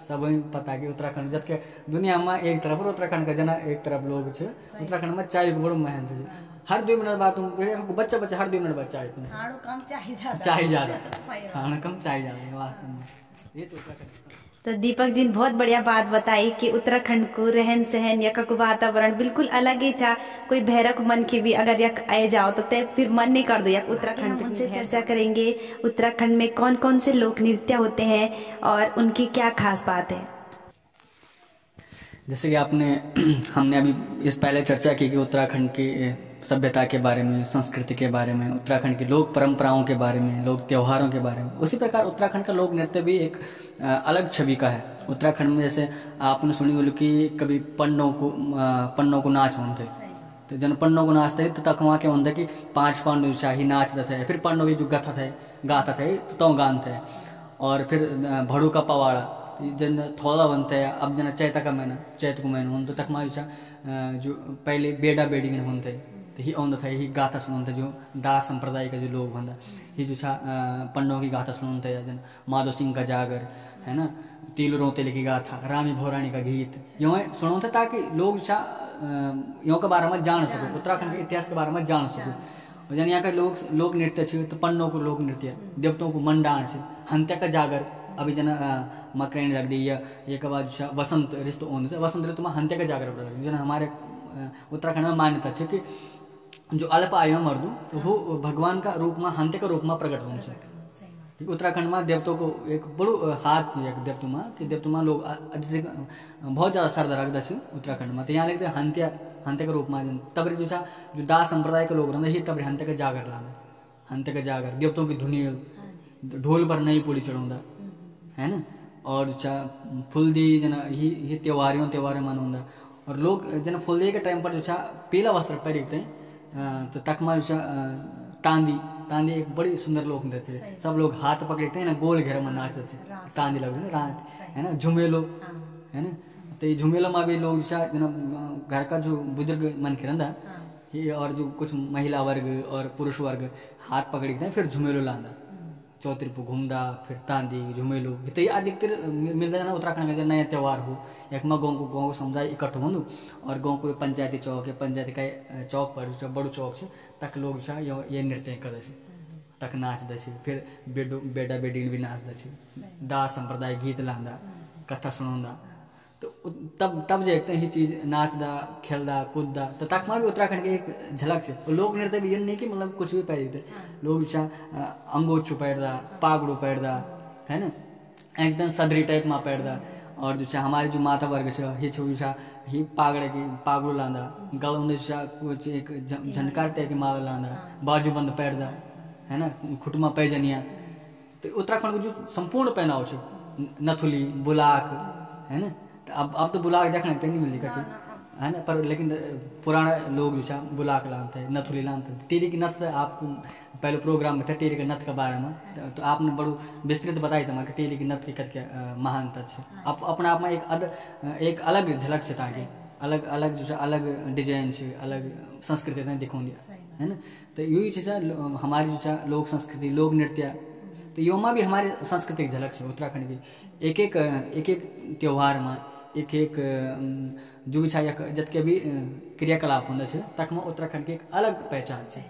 सब पता कि उत्तराखंड जब के दुनिया में एक तरफ और उत्तराखंड का जना एक तरफ लोग छे। उत्तराखंड में चाय बड़ो मेहनत है, हर 2 मिनट बाद तुम बच्चा हर 2 मिनट बाद चाय पीते, चाय ज्यादा खाना कम चाय ज्यादा वास्तव में ये उत्तराखंड।
तो दीपक जी ने बहुत बढ़िया बात बताई कि उत्तराखंड को रहन सहन या का वातावरण बिल्कुल अलग ही चा। कोई भैरक मन की भी अगर यक आए जाओ तो तय फिर मन नहीं कर दो या उत्तराखंड पे। उनसे चर्चा करेंगे उत्तराखंड में कौन कौन से लोक नृत्य होते हैं और उनकी क्या खास बात है।
जैसे कि हमने अभी इस पहले चर्चा की कि उत्तराखंड की सभ्यता के बारे में, संस्कृति के बारे में, उत्तराखंड की लोक परंपराओं के बारे में, लोक त्योहारों के बारे में। उसी प्रकार उत्तराखंड का लोक नृत्य भी एक अलग छवि का है। उत्तराखंड में जैसे आपने सुनी बोलो कि कभी पन्नों को नाच होते, तो जन पन्नों को नाचते तो तक वहाँ क्या होता है कि 5 पांडव शाही नाचते थे, फिर पन्नों की जो गाता थे तो गान थे। और फिर भड़ू का पवाड़ा जन थोड़ा बनता है। अब जना चैत का महीना हो तो तकमा जो पहले बेड़ा बेड़ी होते तो ही आंदा था यही गाथा सुनाते जो दास संप्रदाय का जो लोग होंदा ही जो पन्नों की गाथा सुनाते हैं। जन माधो सिंह का जागर है ना, तीलू रोते की गाथा, रामी भोरानी का गीत यूँ सुनाते ताकि लोग यूँ के बारे में जान सको, उत्तराखंड के इतिहास के बारे में जान सको। जन यहाँ का लोक नृत्य छे तो पन्नों को लोक नृत्य, देवताओं को मंडान छे, हंत्या का जागर अभी जना मकरैन लग दी या एक बाद वसंत ऋतु होने वसंत ऋतु में हंत्या का जागर लग दी। जना हमारे उत्तराखंड में मान्यता है कि जो अल्प आयु में मर्दू तो वो भगवान का रूप में हंत्या का रूप में प्रकट होने। उत्तराखंड में देवताओं को एक बड़ो हाथ चाहिए देवतों में कि देवतों में लोग अधिक बहुत ज़्यादा श्रद्धा रखता है उत्तराखंड में। तो यहाँ लेते हंत्या के रूप में तब जो दास संप्रदाय के लोग रहते ही तब हंत्या का जागर लाना, हंत्या का जागर देवताओं की धुनी ढोल पर नई पुली चढ़ाऊंदा है ना। और फुलदी जना ही त्योहार मनाऊंदा। और लोग जना फुलदी के टाइम पर जो पीला वस्त्र पहनते हैं तो तकमा तांदी एक बड़ी सुंदर लोक नृत्य है। सब लोग हाथ पकड़ते हैं ना, गोल घेरा में नाचते तांदी लगते रात है ना, झुमेलो है ना। तो ये झुमेलो में भी लोग जना घर का जो बुजुर्ग मन के रहता और जो कुछ महिला वर्ग और पुरुष वर्ग हाथ पकड़ते हैं फिर झुमेलो लांदा, चौतरफ घूमदा, फिर तांदी झुमेलो। तो ये अधिकतर मिलता है ना उत्तराखंड का नया त्यौहार हो एक में गाँव को समुदाय इकट्ठो हों और गाँव को पंचायती चौक है, पंचायती का चौक पर जो बड़ो चौक है तक लोग ये नृत्य करे तक नाचते फिर बेड़ा बेडी भी नाचते दास संप्रदाय गीत लांदा कथा सुनाऊंदा। तो तब देखते हैं ही चीज़ नाचदा खेलदा कूददा। तो तक भी उत्तराखंड की एक झलक से लोक नृत्य भी ये नहीं कि मतलब कुछ भी पहनते लोग अंगोछू पहनदा, पागड़ू पहनदा है ना, एकदम सदरी टाइप में पहनदा। और जो हमारे जो माता वर्ग ही पागड़ू लांदा, गल कुछ एक झनकार टाइप की माला लांदा, बाजूबंद पहनदा है ना, खुटमा पैजनिया। तो उत्तराखंड को जो संपूर्ण पहनाव नथुली बुलाक है ना। अब तो बुलाक देखने नहीं मिलती कटी है ना, पर लेकिन पुराना लोग जो बुलाक लाते हैं, नथुली लाते हैं। टेरी की नथ आपको पहले प्रोग्राम में था टेरी के नथ के बारे में तो आपने बड़ो विस्तृत बताई था कि टेरी की नथ की कत महानता है। अपने आप में एक अलग झलक से ताकि अलग अलग जो अलग डिजाइन से अलग संस्कृति दिखा है ना। तो यही चीज़ हमारी जो लोक संस्कृति लोक नृत्य तो यो में भी हमारी सांस्कृतिक झलक है उत्तराखंड की। एक एक त्यौहार में एक एक जो भी यख जितके भी क्रियाकलाप होंगे तक में उत्तराखंड की एक अलग पहचान है।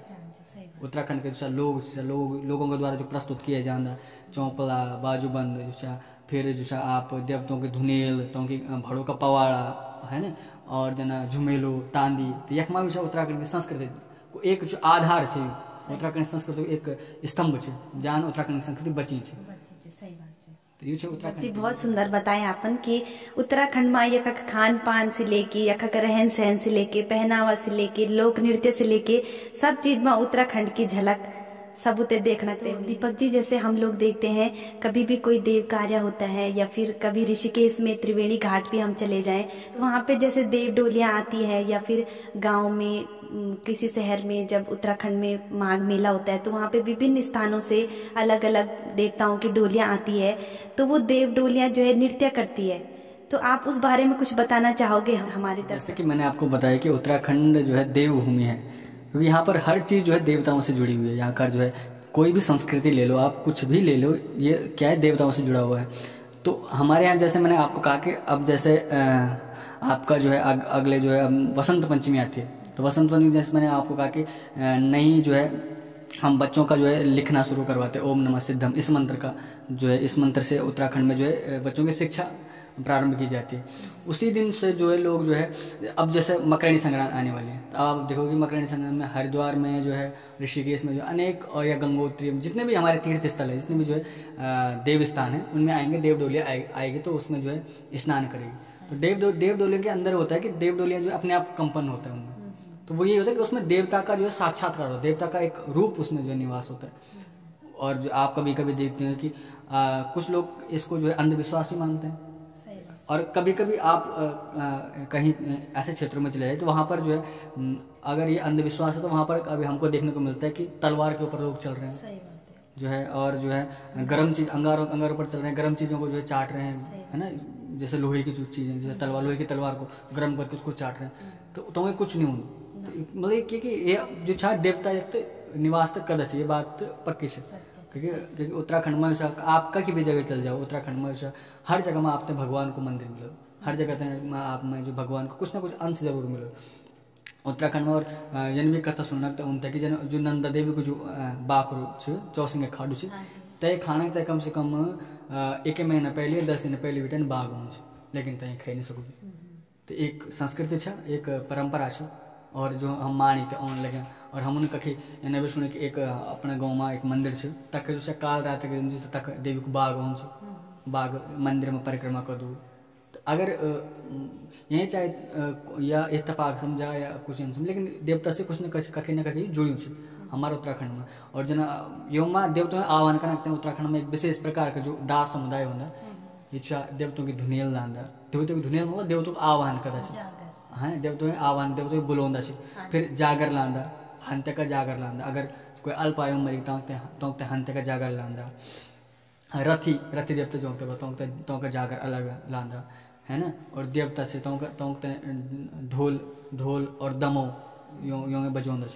उत्तराखंड के जो लोगों के द्वारा जो प्रस्तुत किया जाता चौपला बाजूबंद जो फिर जो आप देवताओं के धुनेल तो की भड़ों का पवाड़ा है ना, और जना झुमेलो तांदी, तो यख भी उत्तराखंड की संस्कृति को एक जो आधार है, उत्तराखंड संस्कृति एक स्तंभ है जहाँ उत्तराखंड की संस्कृति बची है। तो ये उत्तराखंड
जी बहुत सुंदर बताएं आपन कि उत्तराखंड में यखा खान पान से लेके यखा का रहन सहन से लेके पहनावा से लेके लोक नृत्य से लेके सब चीज में उत्तराखंड की झलक सबूते देखना थे। दीपक जी जैसे हम लोग देखते हैं कभी भी कोई देव कार्य होता है या फिर कभी ऋषिकेश में त्रिवेणी घाट भी हम चले जाएं तो वहाँ पे जैसे देव डोलियाँ आती है या फिर गांव में किसी शहर में जब उत्तराखंड में माघ मेला होता है तो वहाँ पे विभिन्न स्थानों से अलग अलग देवताओं की डोलियाँ आती है, तो वो देव डोलियाँ जो है नृत्य करती है, तो आप उस बारे में कुछ बताना चाहोगे हमारी तरफ
से? जैसे कि मैंने आपको बताया कि उत्तराखंड जो है देवभूमि है, क्योंकि यहाँ पर हर चीज़ जो है देवताओं से जुड़ी हुई है। यहाँ का जो है कोई भी संस्कृति ले लो, आप कुछ भी ले लो, ये क्या है देवताओं से जुड़ा हुआ है। तो हमारे यहाँ जैसे मैंने आपको कहा कि अब जैसे आपका जो है अगले जो है वसंत पंचमी आती है, तो वसंत पंचमी जैसे मैंने आपको कहा कि नई जो है हम बच्चों का जो है लिखना शुरू करवाते हैं ओम नमः सिद्धम, इस मंत्र का जो है इस मंत्र से उत्तराखंड में जो है बच्चों की शिक्षा प्रारंभ की जाती है। उसी दिन से जो है लोग जो है अब जैसे मकरणी संक्रांति आने वाली है, तो आप देखोगे मकरणी संक्रांति में हरिद्वार में जो है ऋषिकेश में जो अनेक और या गंगोत्री जितने भी हमारे तीर्थ स्थल है, जितने भी जो है देव स्थान है उनमें आएंगे, देव डोलियाँ आएगी तो उसमें जो है स्नान करेगी। तो देव डोलियों के अंदर होता है कि देव डोलियाँ जो अपने आप कंपन होता है उनमें, तो वो ये होता है कि उसमें देवता का जो है साक्षात्कार होता है, देवता का एक रूप उसमें जो है निवास होता है। और जो आप कभी कभी देखते हैं कि कुछ लोग इसको जो है अंधविश्वास भी मानते हैं, और कभी कभी आप कहीं ऐसे क्षेत्रों में चले जाए तो वहाँ पर जो है अगर ये अंधविश्वास है तो वहाँ पर अभी हमको देखने को मिलता है कि तलवार के ऊपर लोग चल रहे हैं जो है, और जो है गर्म चीज अंगारों पर चल रहे हैं, गर्म चीज़ों को जो है चाट रहे हैं, है ना, जैसे लोहे की जो चीज़ें जैसे तलवार, लोहे की तलवार को गर्म करके उसको चाट रहे हैं, तो तुम्हें कुछ नहीं होना। तो मतलब कि ये जो छा देवता निवास तक कदा ये बात पक्की है, क्योंकि उत्तराखंड में आप कहीं भी जगह चल जाओ, उत्तराखंड में हर जगह में आपने भगवान को मंदिर मिलो, हर जगह आप में जो भगवान को कुछ ना कुछ अंश जरूर मिलो उत्तराखंड में। और यानी भी कथा सुनना उनता कि जो नंदा देवी को जो बाकरू चौसिंगे खाडू तय खाना तय कम से कम 1 महीना पहले 10 दिन पहले भी बाघ हो, लेकिन तय खाई नहीं सकूँ। तो एक संस्कृति है, एक परंपरा है, और जो हम मानी थे आने लगे। और हमने कखी एने भी सुने कि एक अपने गाँव में एक मंदिर है तक जो काल रात के दिन जो तक देवी को बाघ हो, बाघ मंदिर में परिक्रमा कर दू। तो अगर यही चाहे या इत्तेफाक समझा या कुछ नहीं समझ, लेकिन देवता से कुछ न कहीं जुड़ी हमारे उत्तराखंड में। और जना यो माँ देवताओं में आह्वान करना उत्तराखंड में एक विशेष प्रकार का जो दास समुदाय होता इच्छा देवताओं की धुनेल लांदा, देवताओं की धुनेल मतलब देवताओं को आह्वान करता है, देवताओं में आह्वान देवताओं को बुलांदा फिर जागर लांदा, हंते का जागर लांदा। अगर कोई अल्प आयु मरी तो हंते का जागर लांदा। रथी देवता जो तो का जागर अलग लांदा, है ना। और देवता से तो ढोल और दमो यो में बजौंदा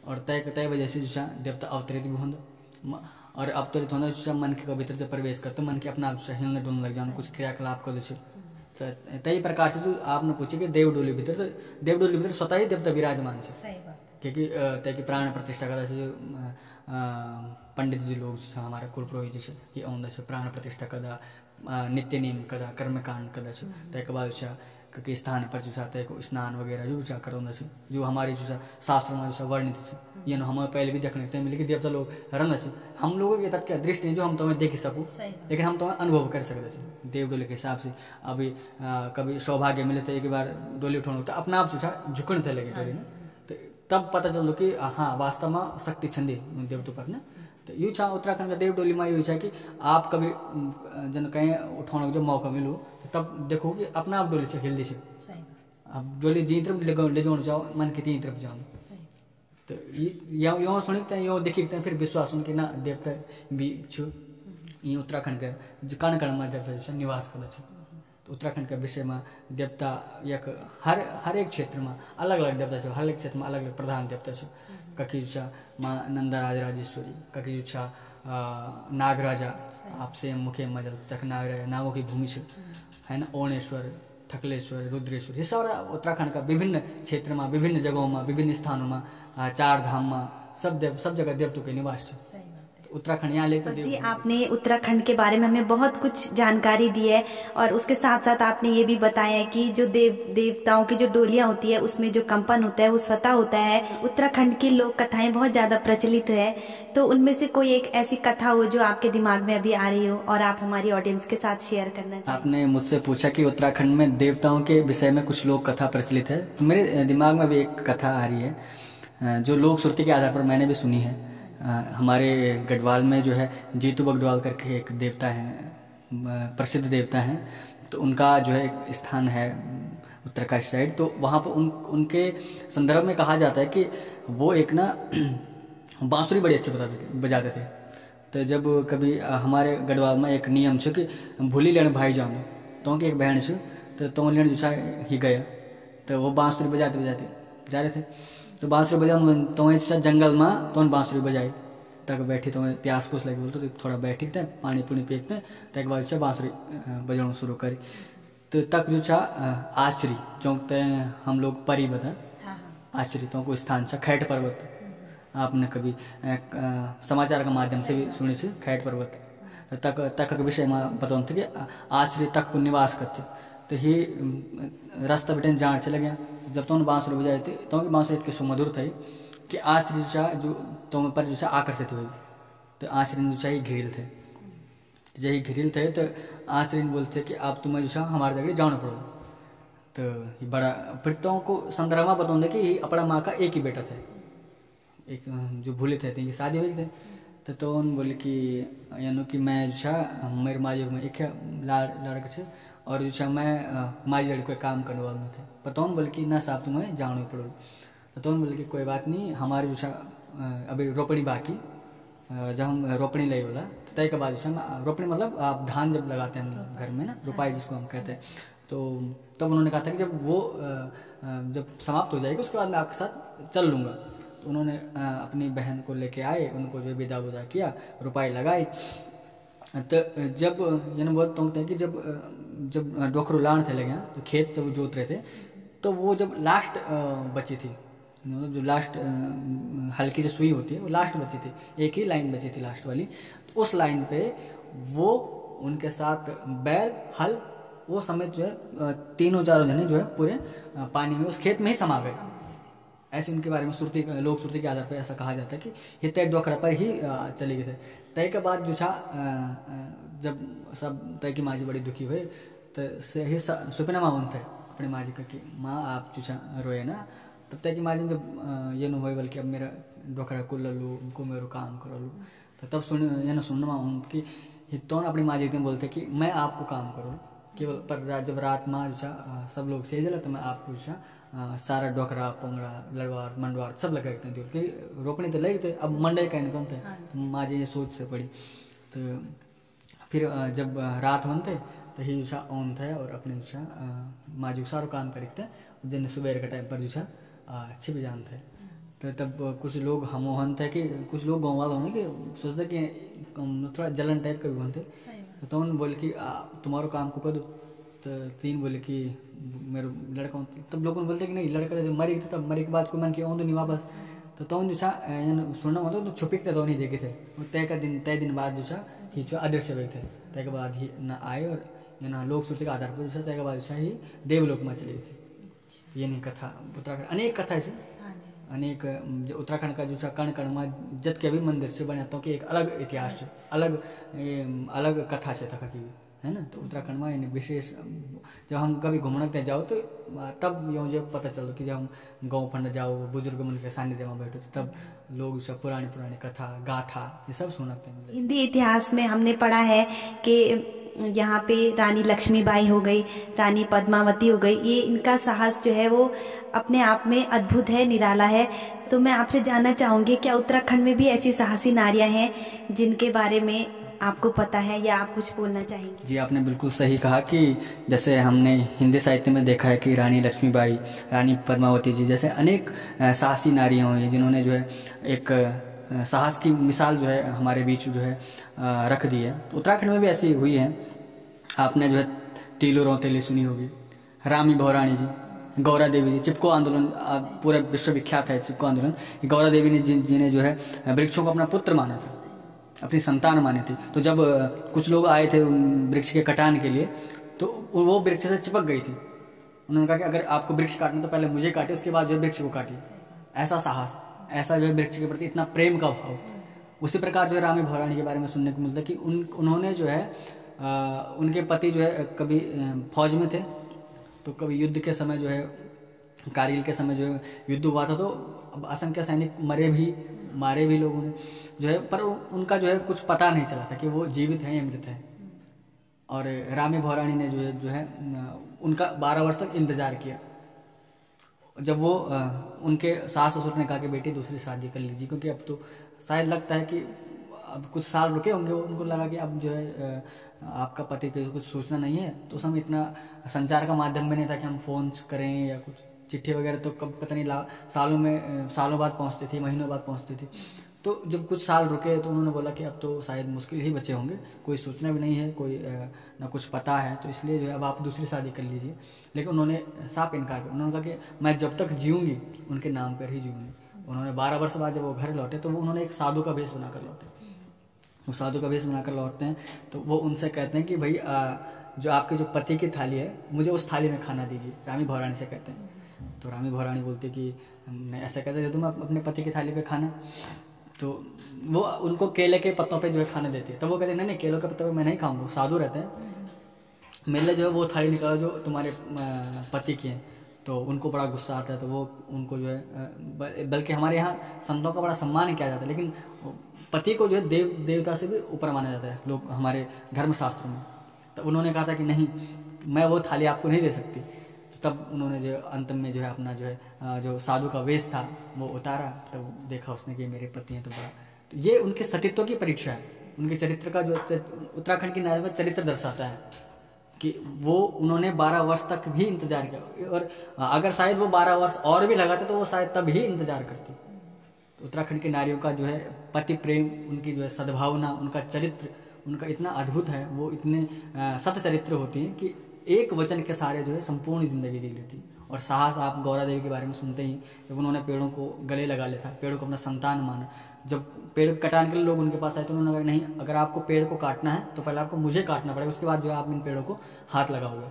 और तय वजह से जो देवता अवतरित भी होंदा। और अवतरित होना जो मन के भीतर से प्रवेश करते मन के अपना हिलने डुलने लग जाना, कुछ क्रियाकलाप कर दे। तय प्रकार से जो आपने पूछे कि देवडोली भीतर स्वतः ही देवता विराजमान है, क्योंकि तय की प्राण प्रतिष्ठा करता जो पंडित जी लोग हमारे कुल पुरोहित जी ये आउँदा प्राण प्रतिष्ठा कदा, नित्य नियम कदा, कर्मकांड कदा तय बाद क्योंकि स्थान पर जो तय को स्नान वगैरह जो कराउँदा जो हमारे जो शास्त्रों में जो वर्णित है, ये हमें पहले भी देखने थे मिले कि देवता लोग रहना हम लोगों की तथ्य दृष्टि जो हम तुम्हें देख सकूँ, लेकिन हम तुम्हें अनुभव कर सकते देवडोली के हिसाब से। अभी कभी सौभाग्य मिले थे एक बार डोली उठाने तो अपना आप जो झुकने थे लगे डोली, तो तब पता चलो कि हाँ वास्तव में शक्ति छंदी देवता पर ना। तो यो छ उत्तराखंड का देवडोली में यो है कि आप कभी जन कहीं उठाने जो मौका मिलो तब देखो कि अपना आप डोली से हिलदी है, अब डोली जी तरफ ले जाओ जाओ मन की तीन तरफ जाओ। तो यो सुनिकते यो देखिकते फिर विश्वास कि ना देवता भी छु ये उत्तराखंड के कण कण में देवता जो निवास कर। तो उत्तराखंड के विषय में देवता एक हर एक क्षेत्र में अलग अलग देवता है, हर एक क्षेत्र में अलग अलग प्रधान देवता है। कखी जो माँ नंदा राजेश्वरी, कखी जो नागराजा आपसे मुखे मजल तक नागराजा नागों की भूमि है ना, ओणेश्वर ठकलेश्वर, रुद्रेश्वर, ये सारा उत्तराखंड का विभिन्न क्षेत्र में, विभिन्न जगहों में, विभिन्न स्थानों में, चार धाम में सब जगह देवतों के निवास है। उत्तराखंड यहाँ लेकर
जी, आपने उत्तराखंड के बारे में हमें बहुत कुछ जानकारी दी है और उसके साथ साथ आपने ये भी बताया है कि जो देवताओं की जो डोलियां होती है उसमें जो कंपन होता है वो स्वतः होता है। उत्तराखंड की लोक कथाएं बहुत ज़्यादा प्रचलित है, तो उनमें से कोई एक ऐसी कथा हो जो आपके दिमाग में अभी आ रही हो और आप हमारी ऑडियंस के साथ शेयर करना चाहें।
आपने मुझसे पूछा कि उत्तराखंड में देवताओं के विषय में कुछ लोक कथा प्रचलित है, तो मेरे दिमाग में भी एक कथा आ रही है जो लोक श्रुति के आधार पर मैंने भी सुनी है। हमारे गढ़वाल में जो है जीतू बगडवाल करके एक देवता हैं, प्रसिद्ध देवता हैं, तो उनका जो है एक स्थान है उत्तरकाशी साइड। तो वहाँ पर उनके संदर्भ में कहा जाता है कि वो एक ना बांसुरी बड़ी अच्छी बजाते थे। तो जब कभी हमारे गढ़वाल में एक नियम छे कि भूली लेने भाई जान तो एक बहन छे तो लेने जो ही गया, तो वो बांसुरी बजाते बजाते जा रहे थे। तो बांसुरी बजा तो जंगल में तो बांसुरी बजाई तक बैठी, तो प्यास पूस लगी बोलते तो थोड़ा बैठी थे, पानी पुनी पीते तक बाद बांसुरी बजाना शुरू करी। तो तक जो आश्री चौंकते हम लोग परी बता आश्री तो कोई स्थान छा खैट पर्वत, आपने कभी समाचार के माध्यम से भी सुनी थी खैट पर्वत। तक के विषय में बताऊँ थे कि आश्री तक को निवास करते, तो ही रास्ता बेटे जान चले गया। जब तो बांसुरी बजाए थे तो बांसुरी के सुमधुर थे कि आश्री जो तो पर जो आकर्षित हुई, तो आश्री जो घिरिल थे, जही घिरिल थे तो आश्री बोलते कि अब तुम्हें जो हमारे जगह जाना पड़ो। तो ये बड़ा फिर तो को संदर्भ में बताऊँ कि अपना माँ का एक ही बेटा थे, एक जो भूले थे शादी हुई थे। तो उन बोले कि यानी कि मैं जो मेरे माँ में एक लड़का छे और जो मैं माई लड़के काम करने वाले थे। पर तो बोले कि ना साहब तुम्हें जाना ही पड़ो। तो बोले कि कोई बात नहीं, हमारे जो अभी रोपणी बाकी, जब हम रोपणी ले बोला तो तय के बाद जो रोपणी मतलब आप धान जब लगाते हैं घर में ना, रुपाई जिसको हम कहते हैं, तो तब उन्होंने कहा था कि जब वो जब समाप्त हो जाएगी उसके बाद मैं आपके साथ चल लूँगा। तो उन्होंने अपनी बहन को लेके आए, उनको जो विदा विदा किया, रुपाई लगाई। तो जब यानी बोलते हैं कि जब डोखरू लान थे लगे तो खेत जब जोत रहे थे, तो वो जब लास्ट बची थी, मतलब जो लास्ट हल्की जो सुई होती है वो लास्ट बची थी, एक ही लाइन बची थी लास्ट वाली। तो उस लाइन पे वो उनके साथ बैल हल वो समेत जो है तीनों चारों जने जो है पूरे पानी में उस खेत में ही समा गए। ऐसे उनके बारे में लोक श्रुति के आधार पर ऐसा कहा जाता है कि ये तय डोखरा पर ही चले गए थे। तय के बाद जो जब सब तय की माँ जी बड़ी दुखी हुए तो से ही सुपना माँ थे अपनी माँ जी का कि माँ आप जो रोए ना। तब तक की माँ जी जब ये न हुए बल्कि अब मेरा डोखरा को ललू उनको मेरे काम करो लूँ, तो तब सुनना माँ उनकी तो अपनी माँ जी बोलते कि मैं आपको काम करूँ केवल, पर जब रात में जो सब लोग से जला तो मैं आपको जो सारा डोकरा पोंगड़ा लड़वार मंडवार सब लगा देते हैं क्योंकि रोपनी तो लगे थे, अब मंडे का इनकम थे। तो माँ जी ये सोच से पड़ी। तो फिर जब रात बनते तो ही जो ऑन थे और अपने जो माँ जी सारा काम करे थे, जिन सुबह के टाइम पर जो छिप जान थे। तो तब कुछ लोग हमोहन थे कि कुछ लोग गाँव वाले होने कि सोचते कि थोड़ा जलन टाइप का भी बनते। तो उन्होंने बोले कि तुम्हारा काम को कर दो। तो तीन बोले कि मेरे लड़का, तब लोगों ने बोलते कि नहीं लड़का जब मरी थे तब मरी के बाद कोई मन किया तो नहीं वापस। तो जो सुनना होता तो छुपी तो नहीं देखे थे। तय दिन बाद जो अदृश्य हुए थे, तय के बाद ही न आए और ना लोक श्रुति के आधार पर तय के बाद ही देवलोक में चली थी। ये नहीं कथा उत्तराखंड अनेक कथा है, अनेक जो उत्तराखंड का जो कण कण में जत के भी मंदिर से बने तो कि एक अलग इतिहास है, अलग कथा से था की है ना। तो उत्तराखंड में यानी विशेष जब हम कभी घूमने जाओ तो तब यूँ जब पता चलो कि जब हम गाँव फंड जाओ बुजुर्ग मन के सानिध्य में बैठो तो तब लोग सब पुरानी कथा गाथा ये सब सुनाते हैं।
हिंदी इतिहास में हमने पढ़ा है कि यहाँ पे रानी लक्ष्मीबाई हो गई, रानी पद्मावती हो गई, ये इनका साहस जो है वो अपने आप में अद्भुत है, निराला है। तो मैं आपसे जानना चाहूँगी क्या उत्तराखंड में भी ऐसी साहसी नारियाँ हैं जिनके बारे में आपको पता है या आप कुछ बोलना चाहेंगे?
जी आपने बिल्कुल सही कहा कि जैसे हमने हिंदी साहित्य में देखा है कि रानी लक्ष्मीबाई, रानी पद्मावती जी जैसे अनेक साहसी नारियाँ हुई जिन्होंने जो है एक साहस की मिसाल जो है हमारे बीच जो है रख दी है। उत्तराखंड में भी ऐसी हुई है। आपने जो है तीलू रौतेली सुनी होगी रामी भौराणी जी, गौरा देवी जी, चिपको आंदोलन पूरा विश्वविख्यात है चिपको आंदोलन। गौरा देवी ने जी ने जो है वृक्षों को अपना पुत्र माना था, अपनी संतान मानी थी। तो जब कुछ लोग आए थे वृक्ष के कटान के लिए, तो वो वृक्ष से चिपक गई थी। उन्होंने कहा कि अगर आपको वृक्ष काटना तो पहले मुझे काटे, उसके बाद जो है वृक्ष को काटिए। ऐसा साहस, ऐसा जो है वृक्ष के प्रति इतना प्रेम का भाव। उसी प्रकार जो है रामी भौराणी के बारे में सुनने को मिलता है कि उन्होंने जो है उनके पति जो है कभी फौज में थे, तो कभी युद्ध के समय जो है कारगिल के समय जो है युद्ध हुआ था, तो अब असंख्य सैनिक मारे भी लोगों ने जो है, पर उनका जो है कुछ पता नहीं चला था कि वो जीवित हैं या मृत हैं। और रामी भौराणी ने जो है उनका 12 वर्ष तक इंतजार किया। जब वो उनके सास ससुर ने कहा कि बेटी दूसरी शादी कर लीजिए, क्योंकि अब तो शायद लगता है कि अब कुछ साल रुके होंगे, उनको लगा कि अब जो है आपका पति को कुछ सूचना नहीं है। तो उस समय इतना संचार का माध्यम भी नहीं था कि हम फोन करें या कुछ चिट्ठी वगैरह, तो कब पता नहीं सालों बाद पहुंचती थी, महीनों बाद पहुंचती थी। तो जब कुछ साल रुके तो उन्होंने बोला कि अब तो शायद मुश्किल ही बचे होंगे, कोई सूचना भी नहीं है, कोई ना कुछ पता है, तो इसलिए जो है अब आप दूसरी शादी कर लीजिए। लेकिन उन्होंने साफ इनकार किया। उन्होंने कहा कि मैं जब तक जीऊँगी उनके नाम पर ही जीऊँगी। उन्होंने 12 वर्ष बाद जब वो घर लौटे तो वो उन्होंने एक साधु का भेष बनाकर लौटे। वो साधु का भेष बनाकर लौटते हैं तो वो उनसे कहते हैं कि भाई जो आपके जो पति की थाली है, मुझे उस थाली में खाना दीजिए। रामी भौराणी से कहते हैं। तो रामी भौराणी बोलती कि नहीं, ऐसा कैसे दे दूँ मैं अपने पति की थाली पे खाना। तो वो उनको केले के पत्तों पे जो है खाने देती है। तो वो कहते हैं नहीं, केलों के पत्तों पे मैं नहीं खाऊंगा, साधु रहते हैं, मेरे लिए जो है वो थाली निकालो जो तुम्हारे पति की है। तो उनको बड़ा गुस्सा आता है। तो वो उनको जो है, बल्कि हमारे यहाँ संतों का बड़ा सम्मान किया जाता है, लेकिन पति को जो है देवता से भी ऊपर माना जाता है लोग हमारे धर्मशास्त्रों में। तो उन्होंने कहा था कि नहीं, मैं वो थाली आपको नहीं दे सकती। तो तब उन्होंने जो अंत में जो है अपना जो है जो साधु का वेश था वो उतारा। तब देखा उसने कि मेरे पति हैं। तो बड़ा, तो ये उनके सतीत्व की परीक्षा है। उनके चरित्र का जो उत्तराखंड की नारी का चरित्र दर्शाता है कि वो उन्होंने 12 वर्ष तक भी इंतजार किया। और अगर शायद वो 12 वर्ष और भी लगाते तो वो शायद तब ही इंतजार करती। तो उत्तराखंड की नारियों का जो है पति प्रेम, उनकी जो है सद्भावना, उनका चरित्र, उनका इतना अद्भुत है। वो इतने सत चरित्र होती हैं कि एक वचन के सारे जो है संपूर्ण जिंदगी जी लेती। और साहस आप गौरा देवी के बारे में सुनते ही, जब उन्होंने पेड़ों को गले लगा लिया था, पेड़ों को अपना संतान माना। जब पेड़ कटाने के लिए लोग उनके पास आए तो उन्होंने कहा नहीं, अगर आपको पेड़ को काटना है तो पहले आपको मुझे काटना पड़ेगा, उसके बाद जो है आप इन पेड़ों को हाथ लगाओगे।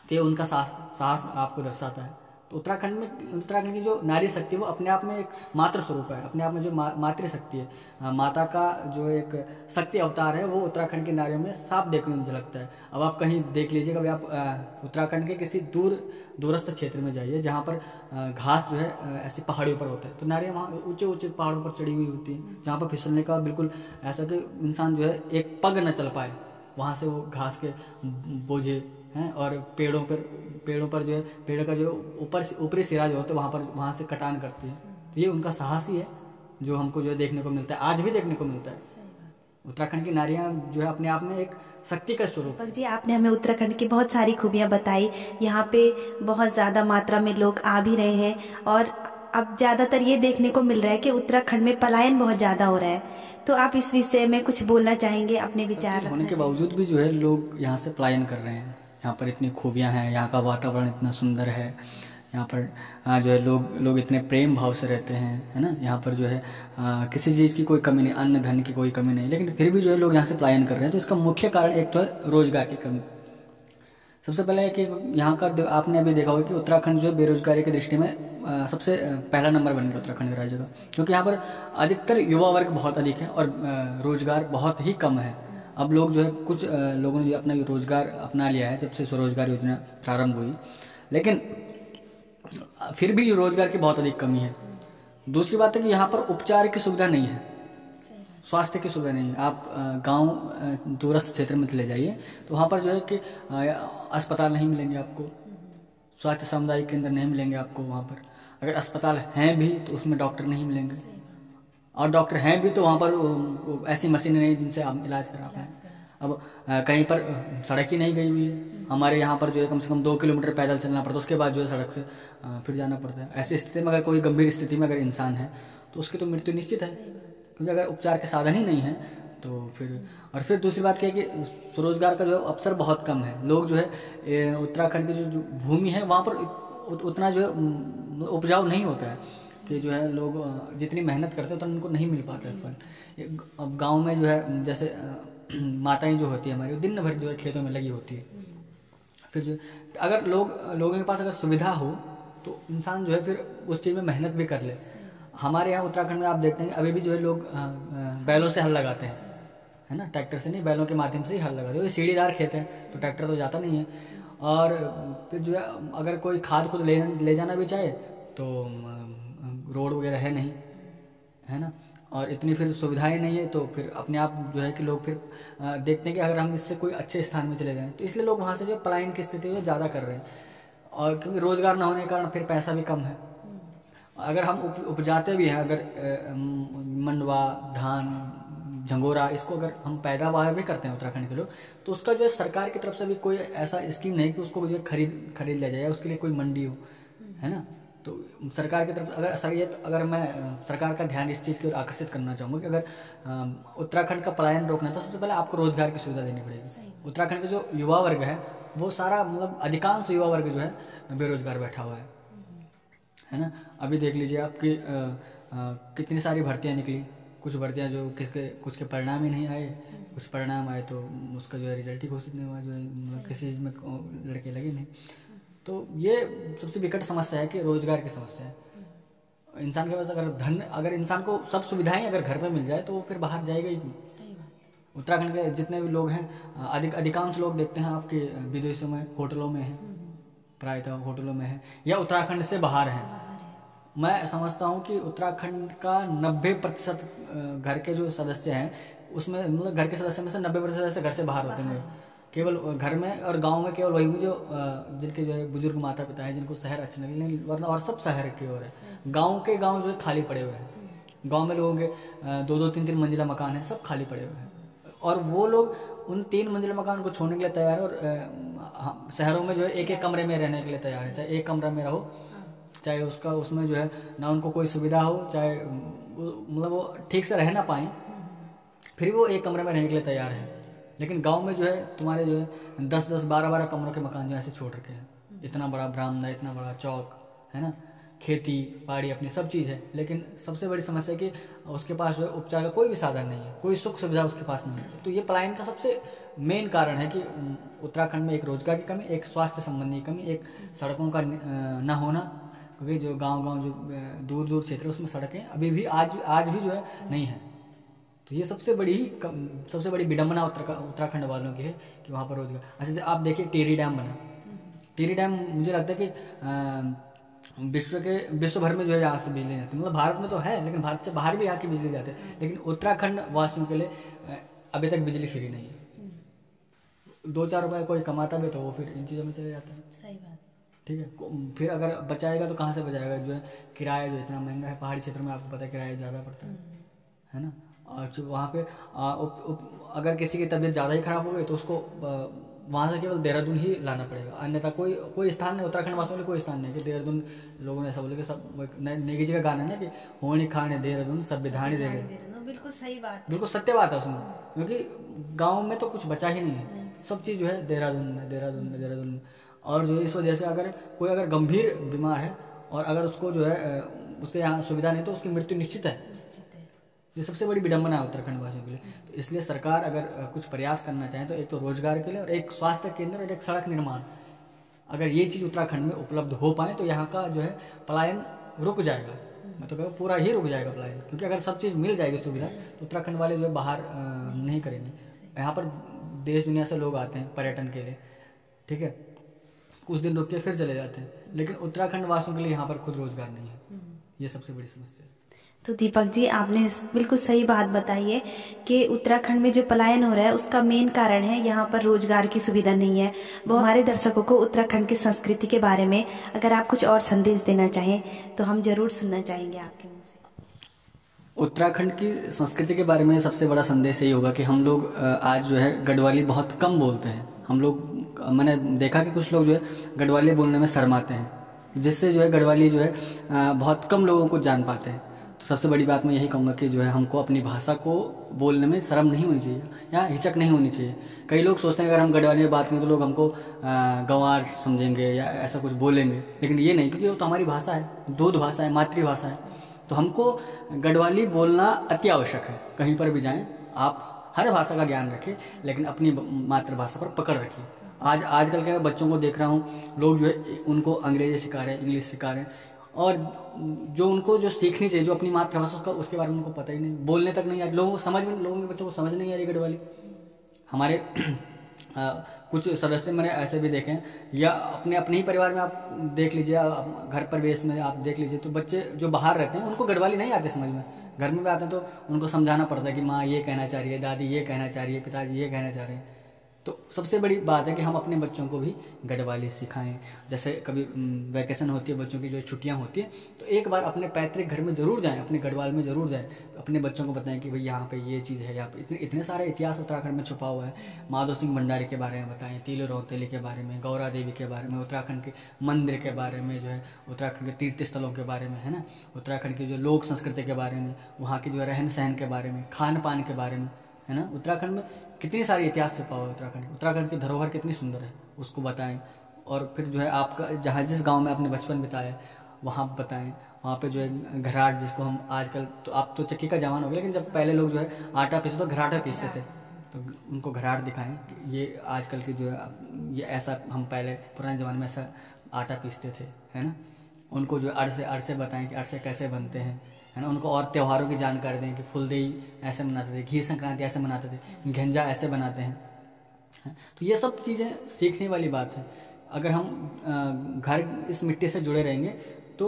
तो ये उनका साहस आपको दर्शाता है। तो उत्तराखंड की जो नारी शक्ति वो अपने आप में एक मातृ स्वरूप है, अपने आप में जो मातृ शक्ति है, माता का जो एक शक्ति अवतार है, वो उत्तराखंड की नारियों में साफ देखने में झलकता है। अब आप कहीं देख लीजिए, कभी आप उत्तराखंड के किसी दूरस्थ क्षेत्र में जाइए जहाँ पर घास जो है ऐसी पहाड़ियों पर होता है, तो नारियाँ वहाँ ऊंचे ऊंचे पहाड़ों पर चढ़ी हुई होती हैं, जहाँ पर फिसलने का बिल्कुल ऐसा कि इंसान जो है एक पग न चल पाए। वहाँ से वो घास के बोझे हैं और पेड़ों पर जो है पेड़ का जो ऊपरी सिरा जो होता है वहाँ से कटान करती है। तो ये उनका साहस ही है जो हमको जो है देखने को मिलता है, आज भी देखने को मिलता है। उत्तराखंड की नारियाँ जो है अपने आप में एक शक्ति का स्वरूप।
दीपक जी, आपने हमें उत्तराखंड की बहुत सारी खूबियाँ बताई। यहाँ पे बहुत ज़्यादा मात्रा में लोग आ भी रहे हैं और अब ज़्यादातर ये देखने को मिल रहा है कि उत्तराखंड में पलायन बहुत ज़्यादा हो रहा है। तो आप इस विषय में कुछ बोलना चाहेंगे, अपने विचार
होने के बावजूद भी जो है लोग यहाँ से पलायन कर रहे हैं। यहाँ पर इतनी खूबियाँ हैं, यहाँ का वातावरण इतना सुंदर है, यहाँ पर जो है लोग इतने प्रेम भाव से रहते हैं, है ना। यहाँ पर जो है किसी चीज़ की कोई कमी नहीं, अन्न धन की कोई कमी नहीं, लेकिन फिर भी जो है लोग यहाँ से पलायन कर रहे हैं। तो इसका मुख्य कारण एक तो है रोजगार की कमी। सबसे पहले है कि यहाँ का आपने अभी देखा होगा कि उत्तराखंड जो है बेरोजगारी की दृष्टि में सबसे पहला नंबर बन गया उत्तराखंड राज्य का, क्योंकि यहाँ पर अधिकतर युवा वर्ग बहुत अधिक है और रोजगार बहुत ही कम है। अब लोग जो है कुछ लोगों ने अपना रोजगार अपना लिया है जब से स्वरोजगार योजना प्रारंभ हुई, लेकिन फिर भी रोजगार की बहुत अधिक कमी है। दूसरी बात है कि यहाँ पर उपचार की सुविधा नहीं है, स्वास्थ्य की सुविधा नहीं है। आप गांव दूरस्थ क्षेत्र में चले जाइए तो वहाँ पर जो है कि अस्पताल नहीं मिलेंगे आपको, स्वास्थ्य सामुदायिक केंद्र नहीं मिलेंगे आपको। वहाँ पर अगर अस्पताल हैं भी तो उसमें डॉक्टर नहीं मिलेंगे, और डॉक्टर हैं भी तो वहाँ पर ऐसी मशीनें नहीं जिनसे आप इलाज करा पाएँ। अब कहीं पर सड़क ही नहीं गई हुई है। हमारे यहाँ पर जो है कम से कम 2 किलोमीटर पैदल चलना पड़ता है, उसके बाद जो है सड़क से फिर जाना पड़ता है। ऐसी स्थिति में अगर कोई गंभीर स्थिति में अगर इंसान है तो उसकी तो मृत्यु निश्चित है, क्योंकि अगर उपचार के साधन ही नहीं है तो फिर दूसरी बात क्या है कि स्वरोजगार का जो अवसर बहुत कम है। लोग जो है उत्तराखंड की जो भूमि है वहाँ पर उतना जो है उपजाऊ नहीं होता है कि जो है लोग जितनी मेहनत करते हैं उतना उनको नहीं मिल पाता है फल। अब गांव में जो है जैसे माताएं जो होती है हमारी, दिन भर जो है खेतों में लगी होती है। फिर जो अगर लोगों के पास अगर सुविधा हो तो इंसान जो है फिर उस चीज़ में मेहनत भी कर ले। हमारे यहाँ उत्तराखंड में आप देखते हैं अभी भी जो है लोग बैलों से हल लगाते हैं, है ना, ट्रैक्टर से नहीं, बैलों के माध्यम से ही हल लगाते हैं। सीढ़ीदार खेत है तो ट्रैक्टर तो जाता नहीं है। और फिर जो है अगर कोई खाद खुद ले जाना भी चाहे तो रोड वगैरह है नहीं, है ना, और इतनी फिर सुविधाएं नहीं है, तो फिर अपने आप जो है कि लोग फिर देखते हैं कि अगर हम इससे कोई अच्छे स्थान में चले जाएं तो इसलिए लोग वहाँ से जो पलायन की स्थिति में ज़्यादा कर रहे हैं। और क्योंकि रोज़गार ना होने के कारण फिर पैसा भी कम है। अगर हम उपजाते भी हैं, अगर मंडवा, धान, झंगोरा, इसको अगर हम पैदावार भी करते हैं उत्तराखंड के लोग, तो उसका जो है सरकार की तरफ से भी कोई ऐसा स्कीम नहीं कि उसको जो है खरीद लिया जाए, उसके लिए कोई मंडी हो, है ना। तो सरकार की तरफ अगर मैं सरकार का ध्यान इस चीज़ की ओर आकर्षित करना चाहूँगा कि अगर उत्तराखंड का पलायन रोकना है तो सबसे पहले आपको रोजगार की सुविधा देनी पड़ेगी। उत्तराखंड का जो युवा वर्ग है वो सारा मतलब अधिकांश युवा वर्ग जो है बेरोजगार बैठा हुआ है ना। अभी देख लीजिए आपकी कितनी सारी भर्तियाँ निकली, कुछ भर्तियाँ जो कुछ के परिणाम ही नहीं आए, कुछ परिणाम आए तो उसका जो है रिजल्ट ही घोषित नहीं हुआ, जो है मतलब किसी चीज़ में लड़के लगे नहीं। तो ये सबसे विकट समस्या है कि रोजगार की समस्या है। इंसान के पास अगर इंसान को सब सुविधाएं अगर घर पे मिल जाए तो वो फिर बाहर जाएगा ही क्यों। उत्तराखंड के जितने भी लोग हैं अधिकांश लोग देखते हैं आपके विदेशों में, होटलों में हैं, प्रायतः होटलों में हैं या उत्तराखंड से बाहर हैं। मैं समझता हूँ कि उत्तराखंड का 90% घर के जो सदस्य हैं उसमें मतलब घर के सदस्य में से 90% सदस्य घर से बाहर होते हैं। केवल घर में और गांव में केवल वही जो जिनके जो है बुजुर्ग माता पिता हैं जिनको शहर अच्छे नहीं, वरना और सब शहर की ओर है। गांव जो है खाली पड़े हुए हैं। गांव में लोगों के 2-2, 3-3 मंजिला मकान है, सब खाली पड़े हुए हैं और वो लोग उन 3 मंजिला मकान को छोड़ने के लिए तैयार है। और शहरों में जो है एक कमरे में रहने के लिए तैयार है। चाहे एक कमरा में रहो, चाहे उसमें जो है ना उनको कोई सुविधा हो, चाहे मतलब वो ठीक से रह ना पाए, फिर वो एक कमरे में रहने के लिए तैयार है। लेकिन गांव में जो है तुम्हारे जो है 10-10, 12-12 कमरों के मकान जो ऐसे छोड़ रखे हैं। इतना बड़ा बरामदा, इतना बड़ा चौक, है ना, खेती बाड़ी अपनी सब चीज़ है, लेकिन सबसे बड़ी समस्या है कि उसके पास जो है उपचार का कोई भी साधन नहीं है, कोई सुख सुविधा उसके पास नहीं है। तो ये पलायन का सबसे मेन कारण है कि उत्तराखंड में एक रोजगार की कमी, एक स्वास्थ्य संबंधी कमी, एक सड़कों का न होना, क्योंकि जो गाँव जो दूर दूर क्षेत्र उसमें सड़कें अभी भी आज भी जो है नहीं है। तो ये सबसे बड़ी विडंबना उत्तराखंड वालों की है कि वहाँ पर रोजगार। अच्छा आप देखिए टिहरी डैम बना, टिहरी डैम मुझे लगता है कि विश्व भर में जो है यहाँ से बिजली जाती है, मतलब भारत में तो है लेकिन भारत से बाहर भी यहाँ की बिजली जाती है, लेकिन उत्तराखंड वासियों के लिए अभी तक बिजली फ्री नहीं है। 2-4 रुपये कोई कमाता भी तो वो फिर इन चीज़ों में चले जाता है।
सही बात, ठीक
है। फिर अगर बचाएगा तो कहाँ से बचाएगा, जो है किराया जो इतना महंगा है, पहाड़ी क्षेत्रों में आपको पता है किराया ज़्यादा पड़ता है ना। और जो वहाँ पे अगर किसी की तबीयत ज़्यादा ही खराब हो गई तो उसको वहाँ से केवल देहरादून ही लाना पड़ेगा, अन्यथा कोई स्थान नहीं, उत्तराखंड वासियों के लिए कोई स्थान नहीं कि देहरादून। लोगों ने ऐसा बोले कि सब नेगी जी का गाना है ना कि होनी खाने देहरादून सब विधानी दे गए।
बिल्कुल सही बात,
बिल्कुल सत्य बात है उसमें, क्योंकि गाँव में तो कुछ बचा ही नहीं है, सब चीज़ जो है देहरादून में। और जो इस वजह से अगर गंभीर बीमार है और अगर उसको जो है उसके यहाँ सुविधा नहीं तो उसकी मृत्यु निश्चित है। ये सबसे बड़ी विडंबना है उत्तराखंड वासियों के लिए। तो इसलिए सरकार अगर कुछ प्रयास करना चाहे तो एक तो रोजगार के लिए और एक स्वास्थ्य केंद्र और एक सड़क निर्माण, अगर ये चीज़ उत्तराखंड में उपलब्ध हो पाए तो यहाँ का जो है पलायन रुक जाएगा। मैं तो कहूँ पूरा ही रुक जाएगा पलायन, क्योंकि अगर सब चीज़ मिल जाएगी सुविधा तो उत्तराखंड वाले जो है बाहर नहीं करेंगे। यहाँ पर देश दुनिया से लोग आते हैं पर्यटन के लिए, ठीक है, कुछ दिन रुक के फिर चले जाते हैं, लेकिन उत्तराखंड वासियों के लिए यहाँ पर खुद रोजगार नहीं है। ये सबसे बड़ी समस्या है।
तो दीपक जी आपने बिल्कुल सही बात बताई है कि उत्तराखंड में जो पलायन हो रहा है उसका मेन कारण है यहाँ पर रोजगार की सुविधा नहीं है। वो हमारे दर्शकों को उत्तराखंड की संस्कृति के बारे में अगर आप कुछ और संदेश देना चाहें तो हम जरूर सुनना चाहेंगे आपके मुंह से।
उत्तराखंड की संस्कृति के बारे में सबसे बड़ा संदेश यही होगा कि हम लोग आज जो है गढ़वाली बहुत कम बोलते हैं। हम लोग, मैंने देखा कि कुछ लोग जो है गढ़वाली बोलने में शर्माते हैं, जिससे जो है गढ़वाली जो है बहुत कम लोगों को जान पाते हैं। तो सबसे बड़ी बात मैं यही कहूँगा कि जो है हमको अपनी भाषा को बोलने में शर्म नहीं होनी चाहिए या हिचक नहीं होनी चाहिए। कई लोग सोचते हैं अगर हम गढ़वाली में बात करें तो लोग हमको गंवार समझेंगे या ऐसा कुछ बोलेंगे, लेकिन ये नहीं, क्योंकि वो तो हमारी भाषा है, दूध भाषा है, मातृभाषा है। तो हमको गढ़वाली बोलना अति आवश्यक है। कहीं पर भी जाएं आप हर भाषा का ज्ञान रखें, लेकिन अपनी मातृभाषा पर पकड़ रखिए। आजकल के बच्चों को देख रहा हूँ, लोग जो है उनको अंग्रेजी सिखा रहे हैं, इंग्लिश सिखा रहे हैं, और जो उनको जो सीखनी चाहिए, जो अपनी मातृभाषा का, उसके बारे में उनको पता ही नहीं, बोलने तक नहीं आ रही। लोगों के बच्चों को समझ नहीं आ रही गढ़वाली। हमारे कुछ सदस्य मैंने ऐसे भी देखे हैं, या अपने ही परिवार में आप देख लीजिए, घर परिवेश में आप देख लीजिए, तो बच्चे जो बाहर रहते हैं उनको गढ़वाली नहीं आते समझ में। घर में भी आते हैं तो उनको समझाना पड़ता है कि माँ ये कहना चाह रही है, दादी ये कहना चाह रही है, पिताजी ये कहना चाह रहे हैं। तो सबसे बड़ी बात है कि हम अपने बच्चों को भी गढ़वाली सिखाएं। जैसे कभी वैकेशन होती है, बच्चों की जो छुट्टियां होती है, तो एक बार अपने पैतृक घर में जरूर जाएं, अपने गढ़वाल में जरूर जाएं, अपने बच्चों को बताएं कि भाई यहाँ पे ये चीज़ है, यहाँ पे इतने सारे इतिहास उत्तराखंड में छुपा हुआ है। माधो सिंह भंडारी के बारे में बताएं, तीलू रौतेली के बारे में, गौरा देवी के बारे में, उत्तराखंड के मंदिर के बारे में, जो है उत्तराखंड के तीर्थ स्थलों के बारे में, है ना, उत्तराखंड की जो लोक संस्कृति के बारे में, वहाँ की जो है रहन सहन के बारे में, खान पान के बारे में, है ना। उत्तराखंड में कितनी सारी इतिहास छुपा हुआ है। उत्तराखंड की धरोहर कितनी सुंदर है, उसको बताएं। और फिर जो है आपका जहाँ जिस गांव में आपने बचपन बिताया वहाँ बताएं। वहाँ पे जो है घराट, जिसको हम आजकल, तो आप तो चक्की का जमाना हो गया, लेकिन जब पहले लोग जो है आटा पीसते तो घराटा पीसते थे, तो उनको घराट दिखाएं कि ये आजकल की जो है ये ऐसा, हम पहले पुराने ज़माने में ऐसा आटा पीसते थे, है ना। उनको जो अरसे बताएं कि अरसे कैसे बनते हैं, है ना। उनको और त्योहारों की जानकारी दें कि फुलदेई ऐसे मनाते थे, घी संक्रांति ऐसे मनाते थे, घेंजा ऐसे बनाते हैं। तो ये सब चीज़ें सीखने वाली बात है। अगर हम घर इस मिट्टी से जुड़े रहेंगे तो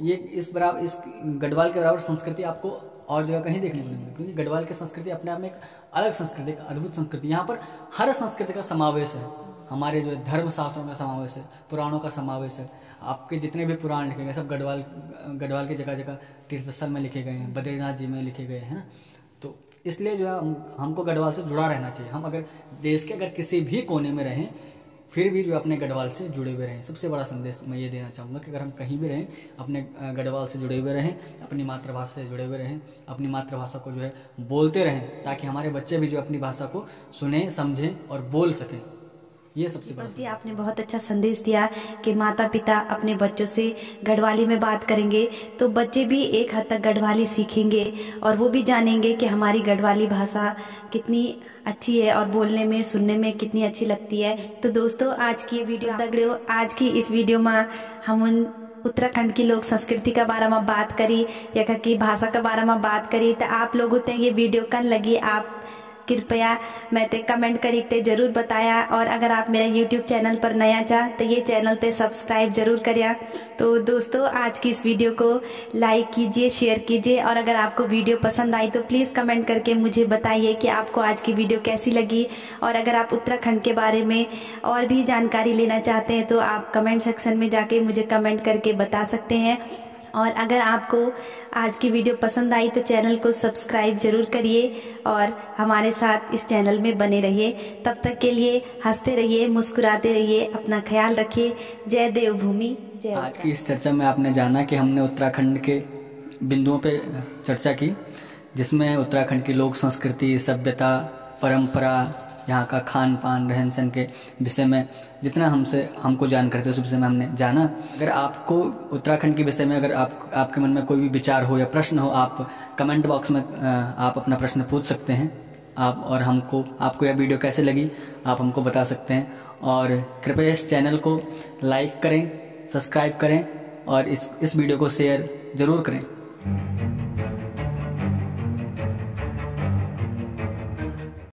ये इस गढ़वाल के बराबर संस्कृति आपको और जगह कहीं देखने को नहीं मिलेगी, क्योंकि गढ़वाल की संस्कृति अपने आप में एक अलग संस्कृति, एक अद्भुत संस्कृति। यहाँ पर हर संस्कृति का समावेश है। हमारे जो धर्म शास्त्रों का समावेश है, पुराणों का समावेश है। आपके जितने भी पुराण लिखे गए सब गढ़वाल की जगह जगह तीर्थस्थल में लिखे गए हैं, बद्रीनाथ जी में लिखे गए हैं ना। तो इसलिए जो है हमको गढ़वाल से जुड़ा रहना चाहिए। हम अगर देश के अगर किसी भी कोने में रहें, फिर भी जो अपने गढ़वाल से जुड़े हुए रहें। सबसे बड़ा संदेश मैं ये देना चाहूँगा कि अगर हम कहीं भी रहें, अपने गढ़वाल से जुड़े हुए रहें, अपनी मातृभाषा से जुड़े हुए रहें, अपनी मातृभाषा को जो है बोलते रहें, ताकि हमारे बच्चे भी जो अपनी भाषा को सुने, समझें और बोल सकें। ये सबसे बड़ा
जी, आपने बहुत अच्छा संदेश दिया कि माता पिता अपने बच्चों से गढ़वाली में बात करेंगे तो बच्चे भी एक हद तक गढ़वाली सीखेंगे और वो भी जानेंगे कि हमारी गढ़वाली भाषा कितनी अच्छी है और बोलने में, सुनने में कितनी अच्छी लगती है। तो दोस्तों, आज की वीडियो दगड़ियों, आज की इस वीडियो में हम उन उत्तराखंड की लोक संस्कृति के बारे में बात करी, या की भाषा के बारे में बात करी। तो आप लोगों को ये वीडियो कन लगी, आप कृपया मैं ते कमेंट करी ते जरूर बताया। और अगर आप मेरा YouTube चैनल पर नया चाह तो ये चैनल ते सब्सक्राइब जरूर करिए। तो दोस्तों, आज की इस वीडियो को लाइक कीजिए, शेयर कीजिए, और अगर आपको वीडियो पसंद आई तो प्लीज़ कमेंट करके मुझे बताइए कि आपको आज की वीडियो कैसी लगी। और अगर आप उत्तराखंड के बारे में और भी जानकारी लेना चाहते हैं तो आप कमेंट सेक्शन में जाके मुझे कमेंट करके बता सकते हैं। और अगर आपको आज की वीडियो पसंद आई तो चैनल को सब्सक्राइब जरूर करिए और हमारे साथ इस चैनल में बने रहिए। तब तक के लिए हंसते रहिए, मुस्कुराते रहिए, अपना ख्याल रखिए। जय देवभूमि, जय।
आज की इस चर्चा में आपने जाना कि हमने उत्तराखंड के बिंदुओं पे चर्चा की, जिसमें उत्तराखंड की लोक संस्कृति, सभ्यता, परंपरा, यहाँ का खान पान, रहन सहन के विषय में जितना हमको जानकारी थी उस विषय में हमने जाना। अगर आपको उत्तराखंड के विषय में अगर आपके मन में कोई भी विचार हो या प्रश्न हो, आप कमेंट बॉक्स में आप अपना प्रश्न पूछ सकते हैं। और आपको यह वीडियो कैसे लगी आप हमको बता सकते हैं। और कृपया इस चैनल को लाइक करें, सब्सक्राइब करें और इस वीडियो को शेयर ज़रूर करें।